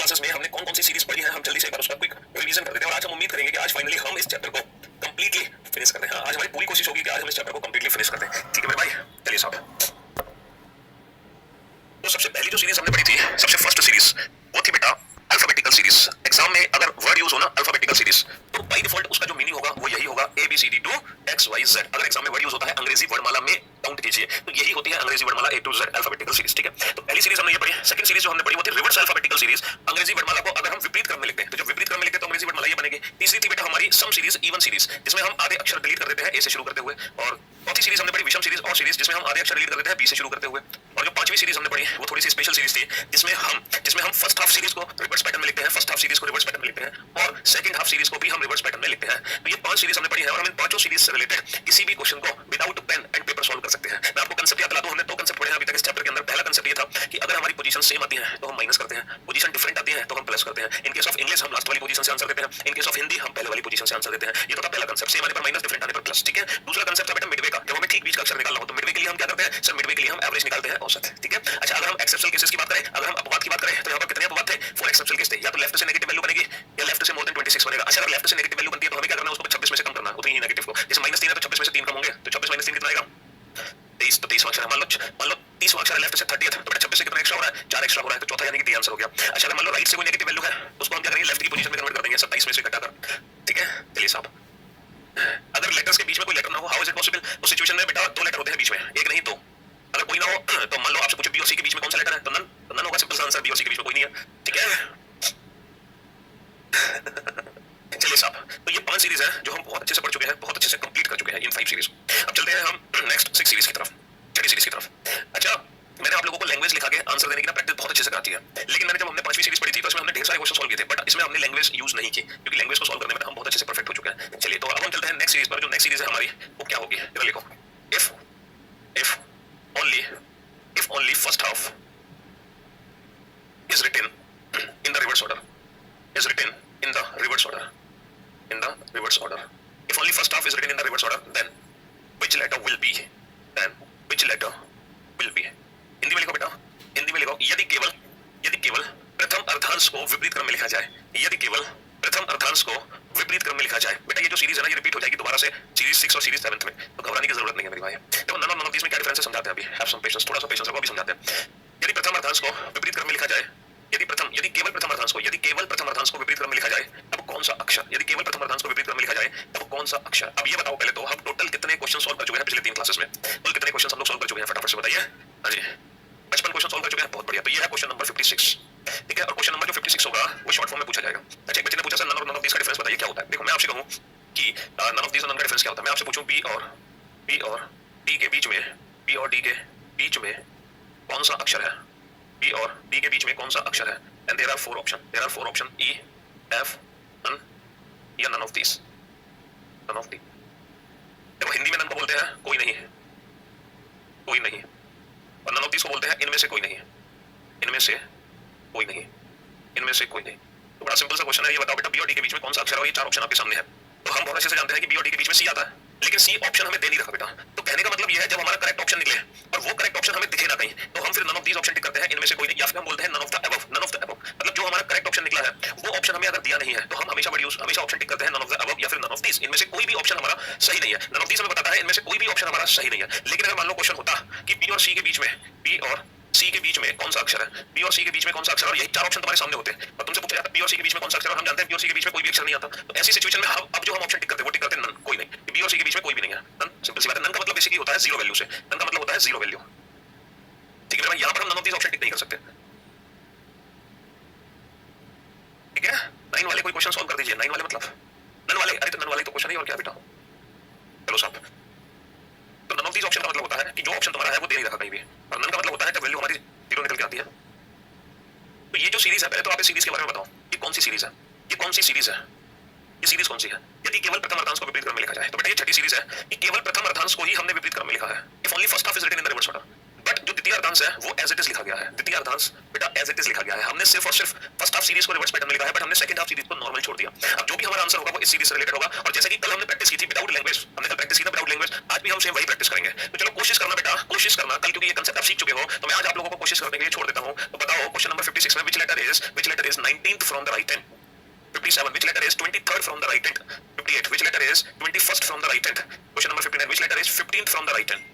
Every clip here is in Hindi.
क्लासेस में हमने कौन कौन सी सीरीज पढ़ी है, हम जल्दी से एक बार उसका क्विक रिवीजन कर देते हैं और आज हम उम्मीद करेंगे कि आज फाइनली हम इस चैप्टर को कंप्लीटली फिनिश करते हैं। आज हमारी पूरी कोशिश होगी कि आज हम इस चैप्टर को कंप्लीटली फिनिश करते हैं। ठीक है मेरे भाई, चलिए साहब। तो सबसे पहली जो सीरीज हमने पढ़ी थी, सबसे फर्स्ट सीरीज वो थी बेटा अल्फाबेटिकल सीरीज। एग्जाम में अगर वर्ड यूज हो ना अल्फाबेटिकल सीरीज, तो बाय डिफॉल्ट उसका जो मीनिंग होगा वो यही होगा ABCD टू XYZ। अगर एग्जाम में वर्ड यूज होता है अंग्रेजी वर्णमाला में काउंट कीजिए, तो यही होती है अंग्रेजी वर्णमाला A to Z alphabetical series. ठीक है, तो पहली सीरीज हमने ये पढ़ी। सेकंड सीरीज जो हमने पढ़ी वो थी रिवर्स अल्फाबेटिकल सीरीज। अंग्रेजी वर्णमाला को अगर हम विपरीत क्रम में लिखते हैं, तो जब विपरीत क्रम में लिखते हैं तो अंग्रेजी वर्णमाला ये बनेगी। तीसरी थी बेटा हमारी सम सीरीज, इवन सीरीज, जिसमें हम आधे अक्षर डिलीट कर देते हैं A से शुरू करते हुए। और चौथी सीरीज हमने पढ़ी विषम सीरीज और सीरीज, जिसमें हम आधे अक्षर डिलीट कर देते हैं B से शुरू करते हुए। और जो पांचवी सीरीज हमने पढ़ी वो थोड़ी सी स्पेशल सीरीज थी, जिसमें हम फर्स्ट हाफ सीरीज को रिवर्स पैटर्न में लिखते हैं, फर्स्ट हाफ सीरीज को रिवर्स पैटर्न में लिखते हैं और सेकंड हाफ सीरीज को भी हम रिवर्स पैटर्न में लिखते हैं। तो ये पांच सीरीज हमने पढ़ी है और हम इन पांचों सीरीज से रिलेटेड किसी भी क्वेश्चन को without pen and paper solve कर सकते हैं। मैं आपको कंसेप्ट याद दिला दूं, हमने दो कंसेप्ट पढ़े हैं अभी तक इस चैप्टर के अंदर। पहला कंसेप्ट ये था कि अगर हमारी पोजीशन सेम आती है तो हम माइनस करते हैं, पोजीशन डिफरेंट आती है तो हम प्लस करते हैं। इन केस ऑफ इंग्लिश हम लास्ट वाली पोजीशन से आंसर देते हैं, इन केस ऑफ हिंदी हम पहले वाली पोजीशन से आंसर देते हैं। ये तो था पहला कंसेप्ट, सेम आने पर माइनस, डिफरेंट आने पर प्लस। ठीक है, दूसरा कंसेप्ट था बेटा मिडवे का। जब हमें ठीक बीच का अक्षर निकालना हो तो मिडवे के लिए हम क्या करते हैं सर, मिडवे के लिए हम एवरेज निकालते हैं, औसत। ठीक है, अच्छा अगर हम एक्सेप्शनल केसेस की बात करें, अगर हम अपवाद की बात करें, तो यहाँ पर कितने अपवाद थे? 4 एक्सेप्शनल केस थे। या तो लेफ्ट से नेगेटिव वैल्यू बनेगी या लेफ्ट से मोर देन 26 बनेगा। अच्छा अगर लेफ्ट से नेगेटिव वैल्यू बनती है तो हमें क्या करना है, उसको 26 में से कम करना है, उतनी ही नेगेटिव को। जैसे -3 है तो 26 में से 3 कम होंगे, तो 26 - 3 कितना आएगा? 23। तो 23वां अक्षर है, मान लो 30वां अक्षर है लेफ्ट से 30th, तो बेटा 26 से कितना एक्स्ट्रा हो रहा है? 4 एक्स्ट्रा हो रहा है, तो चौथा यानी कि डी आंसर हो गया। अच्छा मान लो राइट से कोई नेगेटिव वैल्यू है तो उसको हम क्या करेंगे, लेफ्ट की पोजीशन में कन्वर्ट कर देंगे 27 में से घटाकर। ठीक है, चलिए साहब। अगर लेटर्स के बीच में कोई लेटर ना हो, हाउ इज इट पॉसिबल? उस सिचुएशन में बेटा 2 लेटर होते हैं बीच में, एक नहीं 2। अगर कोई ना हो तो मान लो आपसे पूछे B और C के बीच में कौन सा लेटर है, तो नन। तो नन होगा, सिंपल सा आंसर, B और C के बीच में कोई नहीं है। ठीक है चलिए साहब, तो ये 5 सीरीज है जो हम बहुत अच्छे से पढ़ चुके हैं, बहुत अच्छे से कंप्लीट कर चुके हैं इन 5 सीरीज। अब चलते हैं हम नेक्स्ट 6 सीरीज की तरफ, छठी सीरीज की तरफ। अच्छा मैंने आप लोगों को लैंग्वेज लिखा के आंसर देने की ना प्रैक्टिस बहुत अच्छे से कराती है, लेकिन मैंने जब हमने 5वीं सीरीज पढ़ी थी तो इसमें हमने ढेर सारे क्वेश्चन सॉल्व किए थे, बट इसमें हमने लैंग्वेज यूज नहीं की, क्योंकि लैंग्वेज को सॉल्व करने में हम बहुत अच्छे से परफेक्ट हो चुके हैं। चलिए तो अब हम चलते हैं नेक्स्ट सीरीज पर। जो नेक्स्ट सीरीज है हमारी वो क्या होगी, इधर लिखो, if only first half is written in the reverse order, is written in the reverse order, in the reverse order. If only first half is written in the reverse order, then which letter will be? Then which letter will be? Hindi में लिखो बेटा, हिंदी में लिखो, यदि केवल प्रथम अर्धांश को विपरीत क्रम में लिखा जाए, यदि केवल प्रथम अर्धांश को विपरीत क्रम में लिखा जाए। बेटा ये जो सीरीज है ना ये रिपीट हो जाएगी दोबारा से सीरीज 6 और सीरीज 7 में, तो घबराने की जरूरत नहीं है मेरे भाई। देखो नन ऑफ दिस में क्या डिफरेंस है समझाते हैं अभी, हैव सम पेशेंस, थोड़ा सा पेशेंस रखो, अभी समझाते हैं। यदि प्रथम अर्धांश को विपरीत क्रम में लिखा जाए, यदि केवल प्रथम अर्धांश को विपरीत क्रम में लिखा जाए, तब कौन सा अक्षर? यदि केवल प्रथम अर्धांश को विपरीत क्रम में लिखा जाए तब कौन सा अक्षर? अब ये बताओ पहले तो हम टोटल कितने क्वेश्चन सॉल्व कर चुके हैं पिछले 3 क्लासेस में? कुल कितने क्वेश्चन हम लोग सॉल्व कर चुके हैं फटाफट से बताइए। हां जी 55 क्वेश्चन सॉल्व कर चुके हैं, बहुत बढ़िया। तो ये है क्वेश्चन नंबर 56। ठीक है, और क्वेश्चन नंबर जो 56 होगा वो शॉर्ट फॉर्म में पूछा जाएगा। अच्छा एक बच्चे ने पूछा सर नन ऑफ दिस का डिफरेंस बताइए क्या होता है। देखो मैं आपसे कहूं कि नन ऑफ दिस और नन का डिफरेंस क्या होता है, मैं आपसे पूछूं बी और डी के बीच में कौन सा अक्षर है? बी और डी के बीच में कौन सा अक्षर है? And there are 4 option, E, F, N या none of this, none of the. देखो हिंदी में नन को बोलते हैं कोई नहीं, और नन ऑफ दिस को बोलते हैं इनमें से कोई नहीं, तो बड़ा सिंपल सा क्वेश्चन है। ये बताओ बेटा बी और डी के बीच में कौन सा अक्षर है? और ये 4 ऑप्शन आपके सामने है, तो हम बहुत अच्छे से जानते हैं कि बी और डी के बीच में सी आता है, लेकिन सी ऑप्शन हमें दे नहीं रखा बेटा। तो कहने का मतलब ये है जब हमारा करेक्ट ऑप्शन निकले और वो करेक्ट ऑप्शन हमें दिखे ना कहीं, तो हम फिर none of these option tick करते हैं, इनमें से कोई नहीं, या फिर हम बोलते हैं नन ऑफ द अबव। मतलब जो हमारा करेक्ट ऑप्शन निकला है वो ऑप्शन हमें अगर दिया नहीं है तो हम हमेशा ऑप्शन टिक करते हैं नन ऑफ द अबव या फिर नन ऑफ दीस, इनमें से कोई भी ऑप्शन हमारा सही नहीं है। नन ऑफ दीस हमें बताता है इनमें से कोई भी ऑप्शन हमारा सही नहीं है। लेकिन अगर मान लो क्वेश्चन होता कि बी और सी के बीच में कौन सा अक्षर है, बी और सी के बीच में कौन सा अक्षर, और यही 4 ऑप्शन तुम्हारे सामने होते हैं और तुमसे पूछा जाता है बी और सी के बीच में कौन सा अक्षर, और हम जानते हैं बी और सी के बीच में कोई भी अक्षर नहीं आता, तो ऐसी सिचुएशन में अब जो हम ऑप्शन टिक करते हैं वो टिक करते हैं नन, कोई नहीं, बी और सी के बीच में कोई भी नहीं है, नन। सिंपल सी बात है, नन का मतलब बेसिकली होता है जीरो वैल्यू से, नन का मतलब होता है जीरो वैल्यू। ठीक है, यहाँ पर हम none of this option tick नहीं कर सकते। ठीक है, 9 वाले कोई क्वेश्चन सॉल्व कर दीजिए। 9 वाले मतलब नन वाले, अरे तो नन वाले तो क्वेश्चन ही और क्या बेटा। चलो साहब, तो नन ऑफ दिस ऑप्शन का मतलब होता है कि जो ऑप्शन तुम्हारा है वो दे नहीं रखा कहीं भी, और नन का मतलब होता है जब वैल्यू हमारी जीरो निकल के आती है। तो ये जो सीरीज है, पहले तो आप इस सीरीज के बारे में बताओ, ये कौन सी सीरीज है? ये सीरीज कौन सी है? यदि केवल प्रथम अर्धांश को विपरीत क्रम में लिखा जाए, तो बेटा ये छठी सीरीज है कि केवल प्रथम अर्धांश को ही हमने विपरीत क्रम में लिखा है। If only first half is written in the reverse order, but जो द्वितीय अर्धांश है वो एज इट इज लिखा गया है, द्वितीय अर्धांश बेटा एज इट इज लिखा गया है। हमने सिर्फ और सिर्फ फर्स्ट हाफ सीरीज को रिवर्स पैटर्न में लिखा है, बट हमने सेकंड हाफ सीरीज को नॉर्मल छोड़ दिया। अब जो भी हमारा आंसर होगा वो इस सीरीज से रिलेटेड होगा, और जैसे कि कल हमने प्रैक्टिस की थी विदाउट लैंग्वेज, हमने कल प्रैक्टिस की थी विदाउट लैंग्वेज, आज भी हम सेम वही प्रैक्टिस करेंगे। तो चलो कोशिश करना बेटा, कोशिश करना कल, क्योंकि ये कंसेप्ट आप सीख चुके हो, तो मैं आज आप लोगों को कोशिश करने के लिए छोड़ देता हूं। तो बताओ क्वेश्चन नंबर 56 में which letter is 19th from the right hand? 57 which letter is 23rd from the right hand? 58 which letter is 21st from the right hand? Question number 59 which letter is 15th from the right hand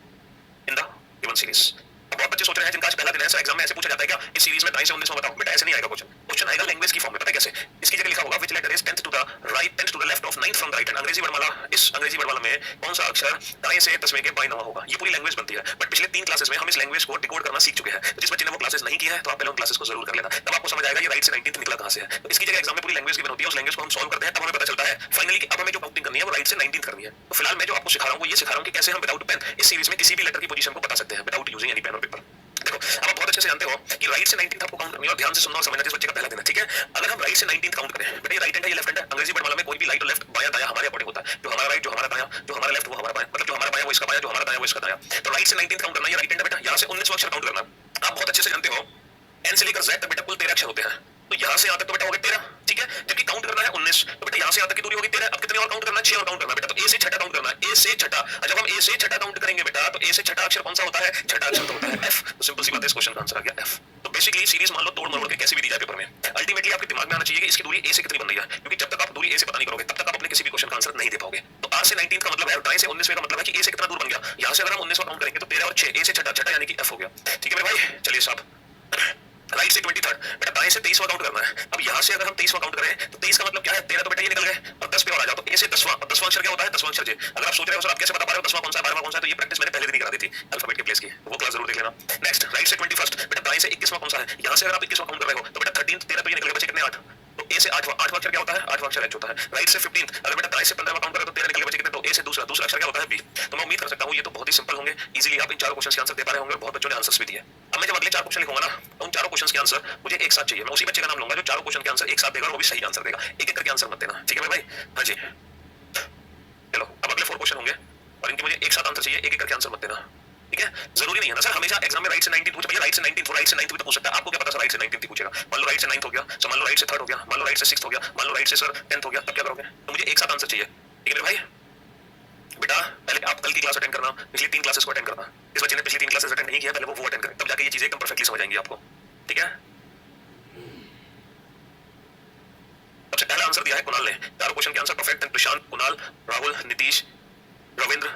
in the given series? अब बहुत बच्चे सोच रहे हैं जिनका आज पहला दिन है, सर एग्जाम में ऐसे पूछा जाता है क्या इस सीरीज में 23 से 19 बताओ? बेटा ऐसे नहीं आएगा क्वेश्चन, क्वेश्चन आएगा लैंग्वेज की फॉर्म में। पता है कैसे? इसकी जगह लिखा होगा which letter is 10th to the right, 10th to the left of 9th from the right hand। अंग्रेजी वर्णमाला, इस अंग्रेजी वर्णमाला में कौन सा अक्षर दाएं से 10वें के बाएं नवा होगा, ये पूरी लैंग्वेज बनती है। बट पिछले 3 क्लासेस में हम इस लैंग्वेज को डिकोड करना सीख चुके हैं। तो जिस बच्चे ने वो क्लासेस नहीं की है तो आप पहले उन क्लासेस को जरूर कर लेना, तब आपको समझ आएगा ये राइट से 19th निकला कहां से है। तो इसकी जगह एग्जाम में पूरी लैंग्वेज गिवन होती है, उस लैंग्वेज को हम सॉल्व करते हैं, तब हमें पता चलता है फाइनली कि अब हमें जो काउंटिंग करनी है वो राइट से 19th करनी है। तो फिलहाल मैं जो आपको सिखा रहा हूं वो ये सिखा रहा हूं कि कैसे हम विदाउट पेन इस सीरीज में किसी भी लेटर की पोजीशन को बता सकते हैं विदाउट यूजिंग एनी पेन और पेपर। देखो अब आप बहुत अच्छे से जानते हो कि राइट से 19th आपको काउंट करनी है, और ध्यान से सुनना और समझना जिस बच्चे का पहला दिन है, ठीक है? अगर हम राइट से 19th काउंट करें, बेटा ये राइट हैंड है ये लेफ्ट हैंड है, अंग्रेजी वर्णमाला में कोई भी राइट और लेफ्ट बायां दायां हमारे अकॉर्डिंग होता है, जो हमारा राइट जो हमारा दायां, जो हमारा लेफ्ट वो हमारा बायां, मतलब जो हमारा बायां वो इसका बायां, जो हमारा दायां वो इसका दायां। तो राइट से 19th काउंट करना, ये राइट हैंड है बेटा, यहां से 19वां अक्षर काउंट करना। आप बहुत अच्छे से जानते हो एन से लेकर जेड तक बेटा कुल 13 अक्षर होते हैं, तो यहां से यहां तक तो बेटा हो गए 13, ठीक है? जबकि काउंट करना है 19, तो बेटा यहां से यहां तक की दूरी होगी 13। अब कितने और काउंट करना है? 6 और काउंट करना है बेटा, तो ए से छठा काउंट करना है, ए से छठा। जब हम ए से छठा काउंट करेंगे बेटा, तो ए से छठा अक्षर कौन सा होता है? छठा अक्षर तो होता है एफ। तो सिंपल सी बात है, इस क्वेश्चन का आंसर आ गया एफ। तो बेसिकली सीरीज मान लो तोड़ मरोड़ के कैसे भी दी जाए पेपर में, अल्टीमेटली आपके दिमाग में आना चाहिए कि इसकी दूरी ए से कितनी बन रही है, क्योंकि जब तक आप दूरी ए से पता नहीं करोगे तब तक आप अपने किसी भी क्वेश्चन का आंसर नहीं दे पाओगे। तो आर से 19 का मतलब है, दाएं से 19वें का मतलब है कि ए से कितना दूर बन गया। यहां से अगर हम 19वां काउंट करेंगे तो 13 और 6, ए से छठा, छठा यानी कि एफ हो गया, ठीक है मेरे भाई? चलिए साहब, राइट से 23rd बेटा दाएं से 23वां काउंट करना है। अब यहां से अगर हम 23वां काउंट करें तो 23 का मतलब क्या है? 13 तो बेटा ये निकल गए, और 10 पे और आ जाओ, तो ए से 10वां, और 10वां अक्षर क्या होता है? 10वां अक्षर जे। अगर आप सोच रहे हो सर आप कैसे बता पा रहे हो 10वां कौन सा है 12वां कौन सा है, तो ये प्रैक्टिस मैंने पहले दिन ही करा दी थी अल्फाबेट के प्लेस की, वो क्लास जरूर देख लेना। नेक्स्ट राइट से 21st बेटा दाएं से 21वां कौन सा है? यहां से अगर आप 21वां काउंट कर रहे हो तो बेटा 13th 13 तो ये निकल गए, बचे कितने? 8। तो ए से 8वां अक्षर क्या होता है? 8वां अक्षर एच होता है। राइट से 15th अगर बेटा दाएं से 15वां काउंट करें तो 13 निकले, बचे कितने? तो ए से दूसरा अक्षर क्या होता है? बी। तो मैं उम्मीद कर सकता हूं ये तो बहुत ही सिंपल होंगे, इजीली आप इन चारों क्वेश्चंस के आंसर दे पा रहे होंगे, और बहुत बच्चों ने आंसर्स भी दिए। अब मैं जब अगले 4 क्वेश्चन लिखूंगा ना, तो उन चारों क्वेश्चंस के आंसर मुझे एक साथ चाहिए। मैं उसी बच्चे का नाम लूंगा जो चारों क्वेश्चन के आंसर एक साथ देगा और वो भी सही आंसर देगा, एक एक करके आंसर मत देना, ठीक है मेरे भाई? हाँ जी, चलो अब अगले 4 क्वेश्चन होंगे और इनके मुझे एक साथ आंसर चाहिए, एक एक करके आंसर मत देना, ठीक है? जरूरी नहीं है ना सर हमेशा एग्जाम में राइट से 19 पूछे, भैया राइट से 19 राइट से 9 भी तो पूछ सकता है, आपको क्या पता सर राइट से 19 पूछेगा? मान लो राइट से 9 हो गया, मान लो राइट से 3rd हो गया, मान लो राइट से 6th हो गया, मान लो राइट से सर 10th हो गया, तब क्या करोगे? तो मुझे एक साथ आंसर चाहिए, ठीक है मेरे भाई? बेटा पहले आप कल की क्लास अटेंड करना, पिछली 3 क्लासेस को अटेंड करना। इस बच्चे ने पिछली 3 क्लासेस अटेंड नहीं किया, पहले वो अटेंड करें, तब जाके ये चीजें एकदम परफेक्टली समझ आएंगी आपको, ठीक है? सबसे पहला आंसर दिया है कुणाल ने, चारों क्वेश्चन के आंसर परफेक्ट हैं। प्रशांत, कुणाल, राहुल, नीतीश, रविंद्र,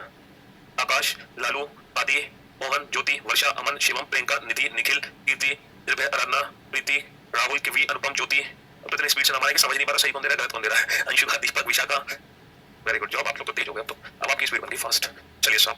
आकाश, लालू, आदि, मोहन, ज्योति, वर्षा, अमन, शिवम, प्रियंका, निधि, निखिल, कीर्ति, निर्भय, आराधना, प्रीति, राहुल, किवी, अनुपम, ज्योति। अब इतने स्पीड से नाम आए कि समझ नहीं पा रहा सही कौन दे रहा है गलत कौन दे रहा है। अंशुका, दीपक, विशाखा, वेरी गुड जॉब, आप लोग तो तेज हो गए अब आपकी स्पीड बन गई फास्ट। चलिए साहब,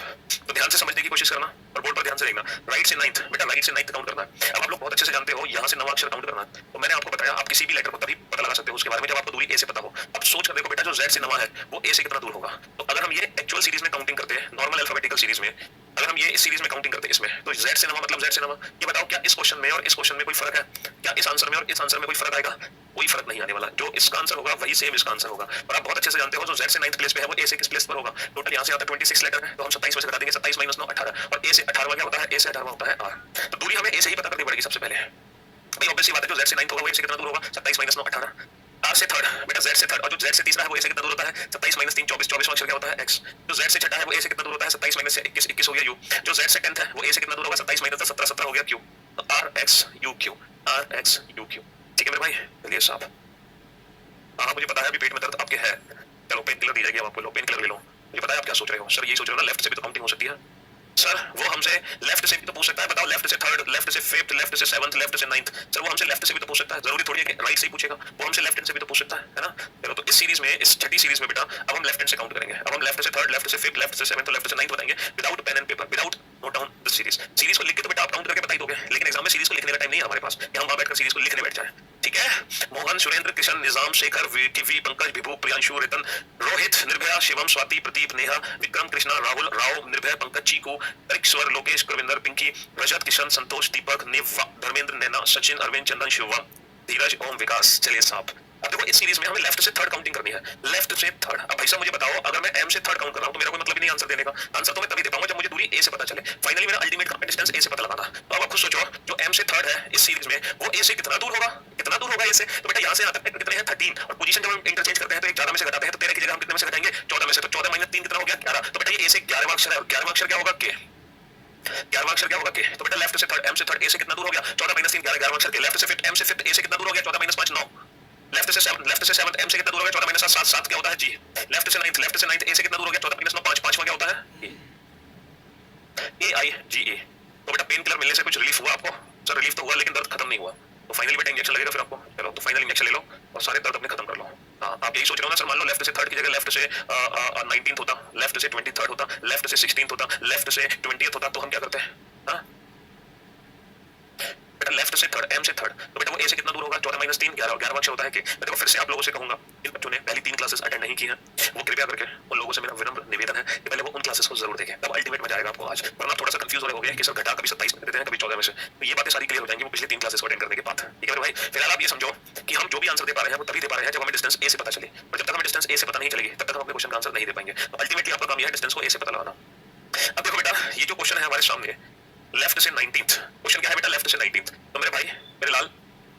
तो ध्यान से समझने की कोशिश करना और बोर्ड पर ध्यान से देखना। राइट से 9th बेटा राइट से 9th काउंट करना है। अब आप लोग बहुत अच्छे से जानते हो यहाँ से 9वां अक्षर काउंट करना है, तो मैंने आपको बताया आप किसी भी लेटर को तभी पता लगा सकते हो उसके बारे में जब आपको दूरी ए से पता हो। अब सोच कर देखो बेटा जो जेड से 9वां है वो ए से कितना दूर होगा। तो अगर हम ये एक्चुअल सीरीज में काउंटिंग करते हैं, नॉर्मल अल्फाबेटिकल सीरीज में, अगर हम ये इस सीरीज में काउंटिंग करते हैं इसमें, तो जेड से 9वां मतलब जेड से 9वां। ये बताओ क्या इस क्वेश्चन में और इस क्वेश्चन में कोई फर्क है? क्या इस आंसर में और इस आंसर में कोई फर्क आएगा? कोई फर्क नहीं आने वाला। जो इसका आंसर होगा वही सेम इसका आंसर होगा। और आप बहुत अच्छे से जानते हो जो जेड से 9th प्लेस पे है वो ए से किस प्लेस पर होगा। टोटल यहाँ से आता है 26 लेटर है, तो हम 27 में से घटा देंगे, 27 - 9 18, और ए से 18वां क्या होता है? ए से 18वां होता है आर। तो दूरी हमें ए से ही पता करनी पड़ेगी सबसे पहले। भाई ऑब्वियस सी बात है जो जेड से 9th होगा वो ए से कितना दूर होगा? 27 - 9 18। आर से 3rd बेटा जेड से 3rd, और जो जेड से तीसरा है वो ए से कितना दूर होता है? 27 - 3 24, 24वां अक्षर क्या होता है? एक्स। जो जेड से छठा है वो ए से कितना दूर होता है? 27 - से 21, 21 हो गया यू। जो जेड से 10th है वो ए से कितना दूर होगा? 27 - 10 17, 17 हो गया क्यू। तो R X U Q, R X U Q, ठीक है मेरे भाई? चलिए साहब, हाँ मुझे पता है अभी पेट में दर्द आपके है, चलो पेन किलर दी जाएगी, आपको लो पेन किलर ले लो। मुझे पता है आप क्या सोच रहे हो, सर ये सोच रहे हो ना लेफ्ट से भी तो काउंटिंग हो सकती है। सर वो हमसे लेफ्ट से भी तो पूछ सकता है, बताओ लेफ्ट से 3rd, लेफ्ट से 5th, लेफ्ट से 7th, लेफ्ट से 9th। सर वो हमसे लेफ्ट से भी तो पूछ सकता है, जरूरी थोड़ी है कि राइट से ही पूछेगा, वो हमसे लेफ्ट हैंड से भी तो पूछ सकता है ना? चलो तो इस सीरीज में, इस छठी सीरीज में बेटा अब हम लेफ्ट हैंड से काउंट करेंगे। अब हम लेफ्ट से 3rd, लेफ्ट से 5th, लेफ्ट से 7th, लेफ्ट से 9th बताएंगे without pen and paper, without note down the series. Series को लिख के तो बेटा आप काउंट करके बता ही दोगे, लेकिन एग्जाम में सीरीज को लिखने का टाइम नहीं है हमारे पास कि हम वहां बैठकर सीरीज को लिखने बैठ जाए, ठीक है? मोहन, सुरेंद्र, किशन, निजाम, शेखर, किवी, पंकज, विभू, प्रियांशु, रितन, रोहित, निर्भया, शिवम, स्वाति, प्रदीप, नेहा, विक्रम, कृष्णा, राहुल, राव, निर्भय, पंकज, चीकू, स्वर, लोकेश, प्रविंदर, पिंकी, रजत, किशन, संतोष, दीपक, निव, धर्मेंद्र, नैना, सचिन, अरविंद, चंदन, शिवम, धीरज, ओम, विकास। चलिए साहब अब देखो इस सीरीज में हमें लेफ्ट से थर्ड काउंटिंग करनी है, लेफ्ट से थर्ड। अब भाई साहब मुझे बताओ, अगर मैं एम से थर्ड काउंट कर रहा हूं तो मेरा कोई मतलब ही नहीं आंसर देने का। आंसर तो मैं तभी दे पाऊंगा जब मुझे दूरी ए से पता चले। फाइनली मेरा अल्टीमेट डिस्टेंस ए से पता लगाना। तो अब आप खुद सोचो, जो एम से थर्ड है इस सीरीज में वो ए से कितना दूर होगा, कितना दूर होगा ए से। तो बेटा यहाँ से यहाँ तक कितने हैं 13, और पोजीशन जब हम इंटरचेंज करते हैं तो एक 14 में से घटाते हैं, तो 13 की जगह हम कितने में से घटाएंगे 14 में से। तो 14 माइनस 3 कितना हो गया 11। तो बेटा ये ए से 11वां अक्षर है, और 11वां अक्षर क्या होगा के, 11वां अक्षर क्या होगा के। तो बेटा लेफ्ट से थर्ड, एम से थर्ड ए से कितना दूर हो गया 14 माइनस 3 11, 11वां अक्षर के। लेफ्ट से फिफ्थ, एम से फिफ्थ ए से कितना दूर हो गया 14 माइनस 5 9। लेफ्ट से सेवंथ एम से कितना दूर हो गया 14 माइनस 7 7 क्या होता है जी। लेफ्ट से नाइन्थ ए से कितना दूर हो गया 14 माइनस 9 5 5 क्या होता है ए आई जी ए। तो बेटा पेन किलर मिलने से कुछ रिलीफ हुआ आपको? सर रिलीफ तो हुआ लेकिन दर्द खत्म नहीं हुआ। तो फाइनली बेटा इंजेक्शन लगेगा फिर आपको। चलो तो फाइनली इंजेक्शन ले लो और सारे दर्द अपने खत्म कर लो। हाँ आप यही सोच रहे हो ना सर, मान लो लेफ्ट से थर्ड की जगह लेफ्ट से 19th होता, लेफ्ट से 23rd होता, लेफ्ट से 16th होता, लेफ्ट से 20th होता, तो हम क्या करते हैं? हाँ बेटा लेफ्ट से थर्ड, एम से थर्ड, तो बेटा वो ए से कितना दूर होगा 14 माइनस 3 11, और 11वां अक्षर होता है कि। मैं देखो फिर से आप लोगों से कहूंगा, जिन बच्चों ने पहली 3 क्लासेस अटेंड नहीं की हैं वो कृपया करके, उन लोगों से मेरा विनम्र निवेदन है कि पहले वो उन क्लासेस को जरूर देखें, तब अल्टीमेट मजा आएगा आपको। आज वरना थोड़ा सा कंफ्यूज हो रहे होगे कि सर घटा कभी 27 में देते हैं कभी 14 में से, तो ये बातें सारी क्लियर हो जाएंगी वो पिछले 3 क्लासेस को अटेंड करने के बाद। ठीक है मेरे भाई, फिलहाल आप ये समझो कि हम जो भी आंसर दे पा रहे हैं वो तभी दे पा रहे हैं जब हमें डिस्टेंस ए से पता चले, और जब तक हमें डिस्टेंस ए से पता नहीं चलेगी तब तक हम अपने क्वेश्चन का आंसर नहीं दे पाएंगे। तो अल्टीमेटली आपका काम यह है डिस्टेंस को ए से पता लगाना। अब देखो बेटा ये जो क्वेश्चन है हमारे सामने, लेफ्ट से 19th क्वेश्चन क्या है बेटा, लेफ्ट से 19th। तो मेरे भाई मेरे लाल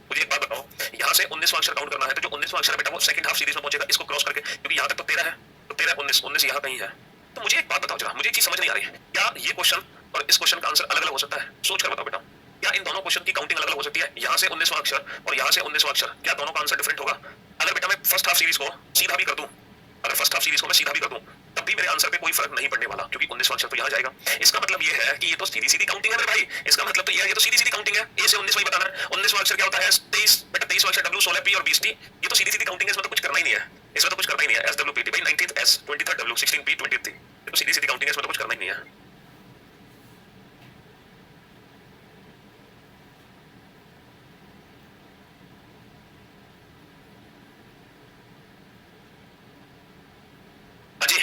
मुझे एक बात बताओ, यहाँ से 19वां अक्षर काउंट करना है, तो जो 19वां अक्षर है बेटा वो सेकंड हाफ सीरीज में पहुंचेगा इसको क्रॉस करके, क्योंकि यहाँ तक तो 13 है, तो 13 19 19 यहाँ कहीं है। तो मुझे एक बात बताओ जरा, मुझे एक चीज समझ नहीं आ रही है, क्या ये क्वेश्चन और इस क्वेश्चन का आंसर अलग अलग हो सकता है? सोच कर बताओ बेटा, क्या इन दोनों क्वेश्चन की काउंटिंग अलग अलग हो सकती है? यहाँ से 19वां अक्षर और यहाँ से 19वां अक्षर, क्या दोनों का आंसर डिफरेंट होगा? अगर बेटा मैं फर्स्ट हाफ सीरीज को सीधा भी कर दूं, अगर फर्स्ट हाफ सीरीज को मैं सीधा भी कर दूं तब भी मेरे आंसर पे कोई फर्क नहीं पड़ने वाला, क्योंकि 19वां अक्षर तो यहाँ जाएगा। इसका मतलब ये है कि ये तो सीधी सीधी काउंटिंग है मेरे भाई, इसका मतलब तो ये है ये तो सीधी सीधी काउंटिंग है। ए से 19 वही बताना है। 19वां अक्षर क्या होता है 23, बेटा 23वां अक्षर W 16 P और 20 T, ये तो सीधी सीधी काउंटिंग है, इसमें तो कुछ करना ही नहीं है, इसमें तो कुछ करना ही नहीं है। S W P T भाई 19th S 23rd W 16 P 20th T, ये तो सीधी सीधी काउंटिंग है, इसमें तो कुछ करना ही नहीं है। हाँ जी,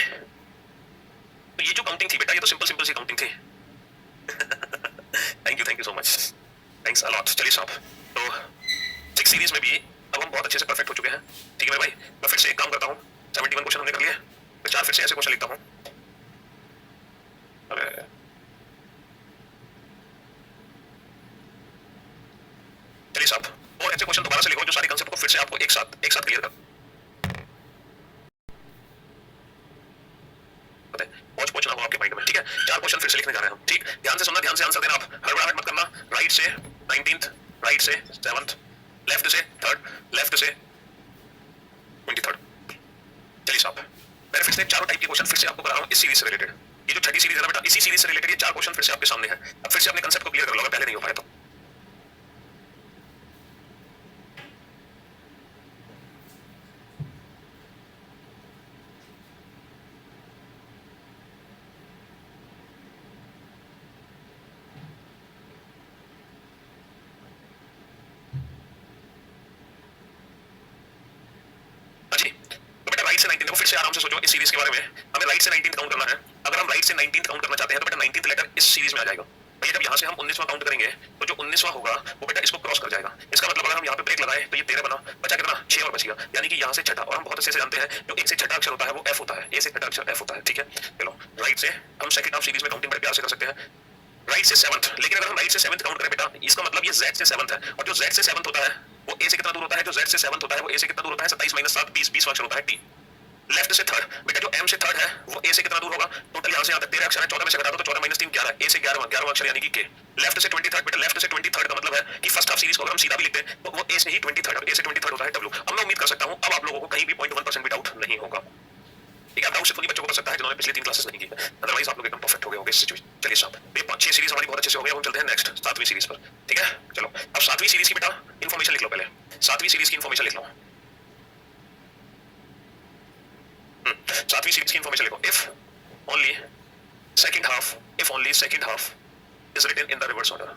तो ये जो काउंटिंग थी बेटा ये तो सिंपल सिंपल सी काउंटिंग थी। Thank you so much, thanks a lot. चलिए साहब, तो 6 सीरीज में भी अब हम बहुत अच्छे से परफेक्ट हो चुके हैं। ठीक है मेरे भाई, मैं फिर से एक काम करता हूँ, 71 क्वेश्चन हमने कर लिए, मैं 4 फिर से ऐसे क्वेश्चन लिखता हूँ। अरे चलिए साहब, और ऐसे क्वेश्चन दोबारा से लिखो जो सारे कंसेप्ट को फिर से आपको एक साथ क्लियर कर पहुंचना हो आपके माइंड में। ठीक है, 4 क्वेश्चन फिर से लिखने जा रहे हैं हम। ठीक, ध्यान से सुनना, ध्यान से आंसर देना, आप हड़बड़ाहट मत करना। राइट से 19th, राइट से 7th, लेफ्ट से 3rd, लेफ्ट से 23rd। चलिए साहब, मैंने फिर से 4 टाइप के क्वेश्चन फिर से आपको करा रहा हूं इस सीरीज से रिलेटेड। ये जो छठी सीरीज है ना बेटा, इसी सीरीज से रिलेटेड ये 4 क्वेश्चन फिर से आपके सामने है। अब फिर से अपने कंसेप्ट को क्लियर कर लो अगर पहले नहीं हो पाया तो। राइट से 19th, फिर से आराम से सोचो इस सीरीज के बारे में। हमें राइट से 19th काउंट करना है। अगर हम राइट से 19th काउंट करना चाहते हैं तो बेटा 19th लेटर इस सीरीज में आ जाएगा। भैया जब यहाँ से हम 19वां काउंट करेंगे तो जो 19वां होगा वो बेटा इसको क्रॉस कर जाएगा। इसका मतलब अगर हम यहाँ पे ब्रेक लगाए तो ये 13 बना, बचा कितना 6 और बच गया, यानी कि यहाँ से छठा। और हम बहुत अच्छे से जानते हैं जो एक से छठा अक्षर होता है वो एफ होता है, ए से छठा अक्षर एफ होता है। ठीक है, चलो राइट से हम सेकंड हाफ सीरीज में काउंटिंग बड़े प्यार से कर सकते हैं। राइट से 7th, लेकिन अगर हम राइट से 7th काउंट करें बेटा इसका मतलब ये Z से 7th है, और जो Z से 7th होता है वो A से कितना दूर होता है? जो Z से 7th होता है वो A से कितना दूर होता है? 27 - 7 20 20वां अक्षर होता है T। लेफ्ट से थर्ड, बेटा जो M से थर्ड है वो A से कितना दूर होगा? टोटल यहाँ से यहाँ तक 13 अक्षर है, 14 में से घटा दो तो 14 - 3 11, A से 11वां अक्षर यानी कि K। लेफ्ट से 23rd, बेटा लेफ्ट से 23rd का मतलब है कि फर्स्ट हाफ सीरीज को अगर हम सीधा भी लिखते हैं तो वो A से ही 23rd, और A से 23rd होता है W। अब मैं उम्मीद कर सकता हूँ अब आप लोगों को कहीं भी 0.1% भी डाउट नहीं होगा। ठीक है, डाउट सिर्फ उन्हीं बच्चों को कर सकता है जिन्होंने पिछले 3 क्लासेस नहीं की, अदरवाइज आप लोग एकदम परफेक्ट हो गए होंगे इस सिचुएशन। चलिए साहब, ये 5-6 सीरीज हमारी बहुत अच्छे से हो गई, हम चलते हैं नेक्स्ट 7वीं सीरीज पर। ठीक है, चलो अब 7वीं सीरीज की बेटा इन्फॉर्मेशन लिख लो। पहले 7वीं सीरीज की इन्फॉर्मेशन लिख लो। 7वीं सीरीज की इन्फॉर्मेशन लिखो। If only second half is written in the reverse order.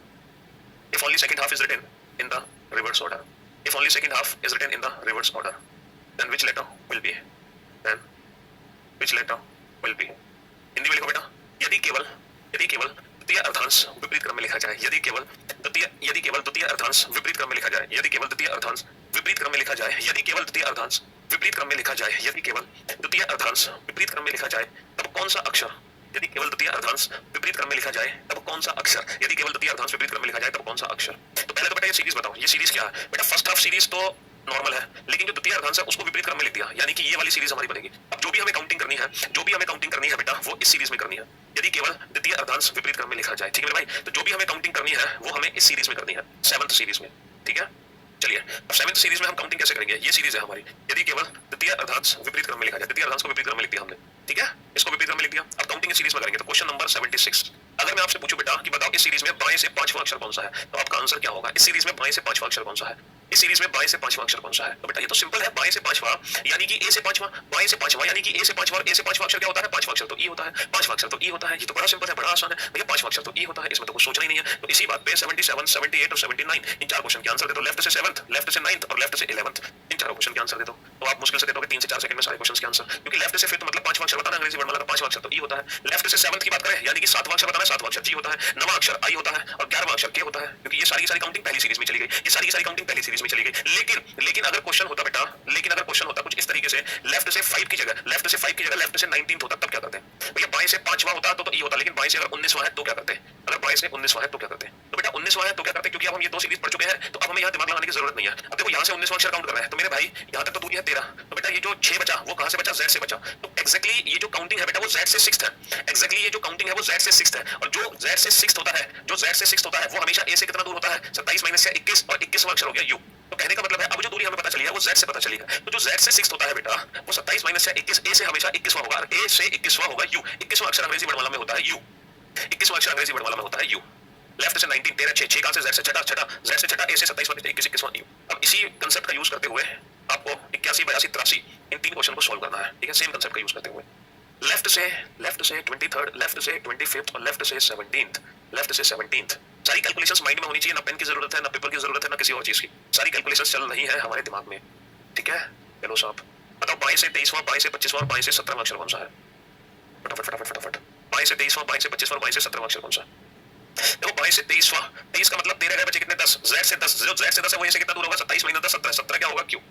If only second half is written in the reverse order. If only second half is written in the reverse order, then which letter will be? Then which letter will be? Hindi में लिखो बेटा, यदि केवल द्वितीय अर्थांश विपरीत क्रम में लिखा जाए, यदि केवल द्वितीय अर्थांश विपरीत क्रम में लिखा जाए, यदि केवल द्वितीय अर्थांश विपरीत क्रम में लिखा जाए यदि केवल द्वितीय अर्धांश विपरीत क्रम में लिखा जाए यदि केवल द्वितीय अर्धांश विपरीत क्रम में लिखा जाए तब कौन सा अक्षर यदि केवल द्वितीय अर्धांश विपरीत क्रम में लिखा जाए तब कौन सा अक्षर यदि केवल द्वितीय अर्धांश विपरीत क्रम में लिखा जाए तब कौन सा अक्षर। तो पहले तो बेटा ये सीरीज बताओ, ये सीरीज क्या है बेटा? फर्स्ट हाफ सीरीज तो नॉर्मल है, लेकिन जो द्वितीय अर्धांश है उसको विपरीत क्रम में लिख दिया, यानी कि ये वाली सीरीज हमारी बनेगी। अब जो भी हमें काउंटिंग करनी है, जो भी हमें काउंटिंग करनी है बेटा वो इस सीरीज में करनी है, यदि केवल द्वितीय अर्धांश विपरीत क्रम में लिखा जाए। ठीक है मेरे भाई, तो जो भी हमें काउंटिंग करनी है वो हमें इस सीरीज में करनी है, 7th सीरीज में। ठीक है, चलिए अब 7th सीरीज में हम काउंटिंग कैसे करेंगे? ये सीरीज है हमारी, यदि केवल द्वितीय अर्धांश विपरीत क्रम में लिखा जाए, द्वितीय अर्धांश को विपरीत क्रम में लिख दिया हमने। ठीक है, इसको विपरीत क्रम में लिख दिया। अब काउंटिंग इस सीरीज में करेंगे। तो क्वेश्चन नंबर 76, अगर मैं आपसे पूछूं बेटा कि बताओ इस सीरीज में बाएं से पांचवां अक्षर कौन सा है, तो आपका आंसर क्या होगा? इस सीरीज में बाएं से पांचवां अक्षर कौन सा है? इस सीरीज में बाएं से पांचवां अक्षर कौन सा है? तो बेटा ये तो सिंपल है, बाएं से पांचवां यानी कि ए से पांचवां, बाएं से पांचवां यानी कि ए से पांचवां, और ए से पांचवां अक्षर क्या होता है? पांचवां अक्षर तो ई होता है, पांचवां अक्षर तो ई होता है। ये तो बड़ा सिंपल है, बड़ा आसान है भैया, पांचवां अक्षर तो ई होता है, इसमें तो कुछ सोचना ही नहीं है। तो इसी बात पे 77, 78 और 79 इन चार क्वेश्चन के आंसर दे दो। लेफ्ट से 7th, लेफ्ट से 9th और लेफ्ट से 11th, इन चारों क्वेश्चन के आंसर दे दो। तो आप मुश्किल से दे दोगे 3 से 4 सेकंड में सारे क्वेश्चन के आंसर, क्योंकि लेफ्ट से फिफ्थ मतलब पांचवां अक्षर बताना, अंग्रेजी वर्णमाला का पांचवां अक्षर तो ई होता है। लेफ्ट से 7th की बात करें यानी कि 7वां अक्षर बताना, 7वां अक्षर जी होता है, 9वां अक्षर आई होता है और 11वां अक्षर के होता है, क्योंकि ये सारी काउंटिंग पहली सीरीज में चली गई, ये सारी काउंटिंग पहली सीरीज में चली गई। लेकिन अगर क्वेश्चन होता बेटा, लेकिन अगर क्वेश्चन होता कुछ इस तरीके से, लेफ्ट से 5 की जगह लेफ्ट से 19th होता, तब क्या करते हैं भैया? बाएं से पांचवां होता तो ई होता, लेकिन बाएं से अगर 19वां है तो क्या करते हैं? अगर बाएं से 19वां है तो क्या करते हैं? तो बेटा 19वां है तो क्या करते हैं? क्योंकि अब हम ये दो सीरीज पढ़ चुके हैं, तो अब हमें यहाँ दिमाग लगाने की जरूरत नहीं है। अब देखो यहाँ से 19वां अक्षर काउंट कर रहे हैं, तो मेरे भाई यहाँ तक तो दूरी है 13, तो बेटा ये जो 6 बचा वो कहां से बचा? Z से बचा। तो एक्जैक्टली ये जो काउंटिंग है बेटा वो Z से 6th है, एक्जैक्टली ये जो काउंटिंग है वो Z से 6th है, और जो Z से 6th होता है, जो Z से 6th होता है वो हमेशा A से कितना दूर होता है? 27 माइनस 21, और 21वां अक्षर हो गया U। तो कहने का मतलब है अब जो दूरी हमें पता चली है वो Z से पता चली है, तो जो Z से 6th होता है बेटा वो 27 माइनस 21, A से हमेशा 21वां होगा, A से 21वां होगा U। 21वां अक्षर अंग्रेजी वर्णमाला में होता है U, 21वां अक्षर अंग्रेजी वर्णमाला में होता है U। लेफ्ट से 19, 13, 6 कहां से? Z से छठा, Z से छठा, A से 27 माइनस 21, 21वां U। अब इसी कंसेप्ट का यूज करते हुए आपको 81, 82, 83 इन 3 क्वेश्चन को सॉल्व करना है। ठीक है, सेम कंसेप्ट का यूज करते हुए लेफ्ट से 23rd, लेफ्ट से 25th और लेफ्ट से 17th, सारी कैलकुलेशंस माइंड में होनी चाहिए, ना पेन की जरूरत है, ना पेपर की जरूरत है, ना किसी और चीज की, सारी कैलकुलेशंस चल रही है हमारे दिमाग में। ठीक है, चलो साहब बताओ बाएं से 23वां, बाएं से 25वां और बाएं से 17वां अक्षर कौन सा है? फटाफट। बाएं से 23वां, बाएं से 25वां और बाएं से 17वां अक्षर कौन सा है? देखो बाएं से 23वां, 23 का मतलब 13 गए बचे कितने? 10। Z से 10, जो Z से 10 है वो ये से कितना दूर होगा? 27 माइनस 10, 17, 17 क्या होगा? Q।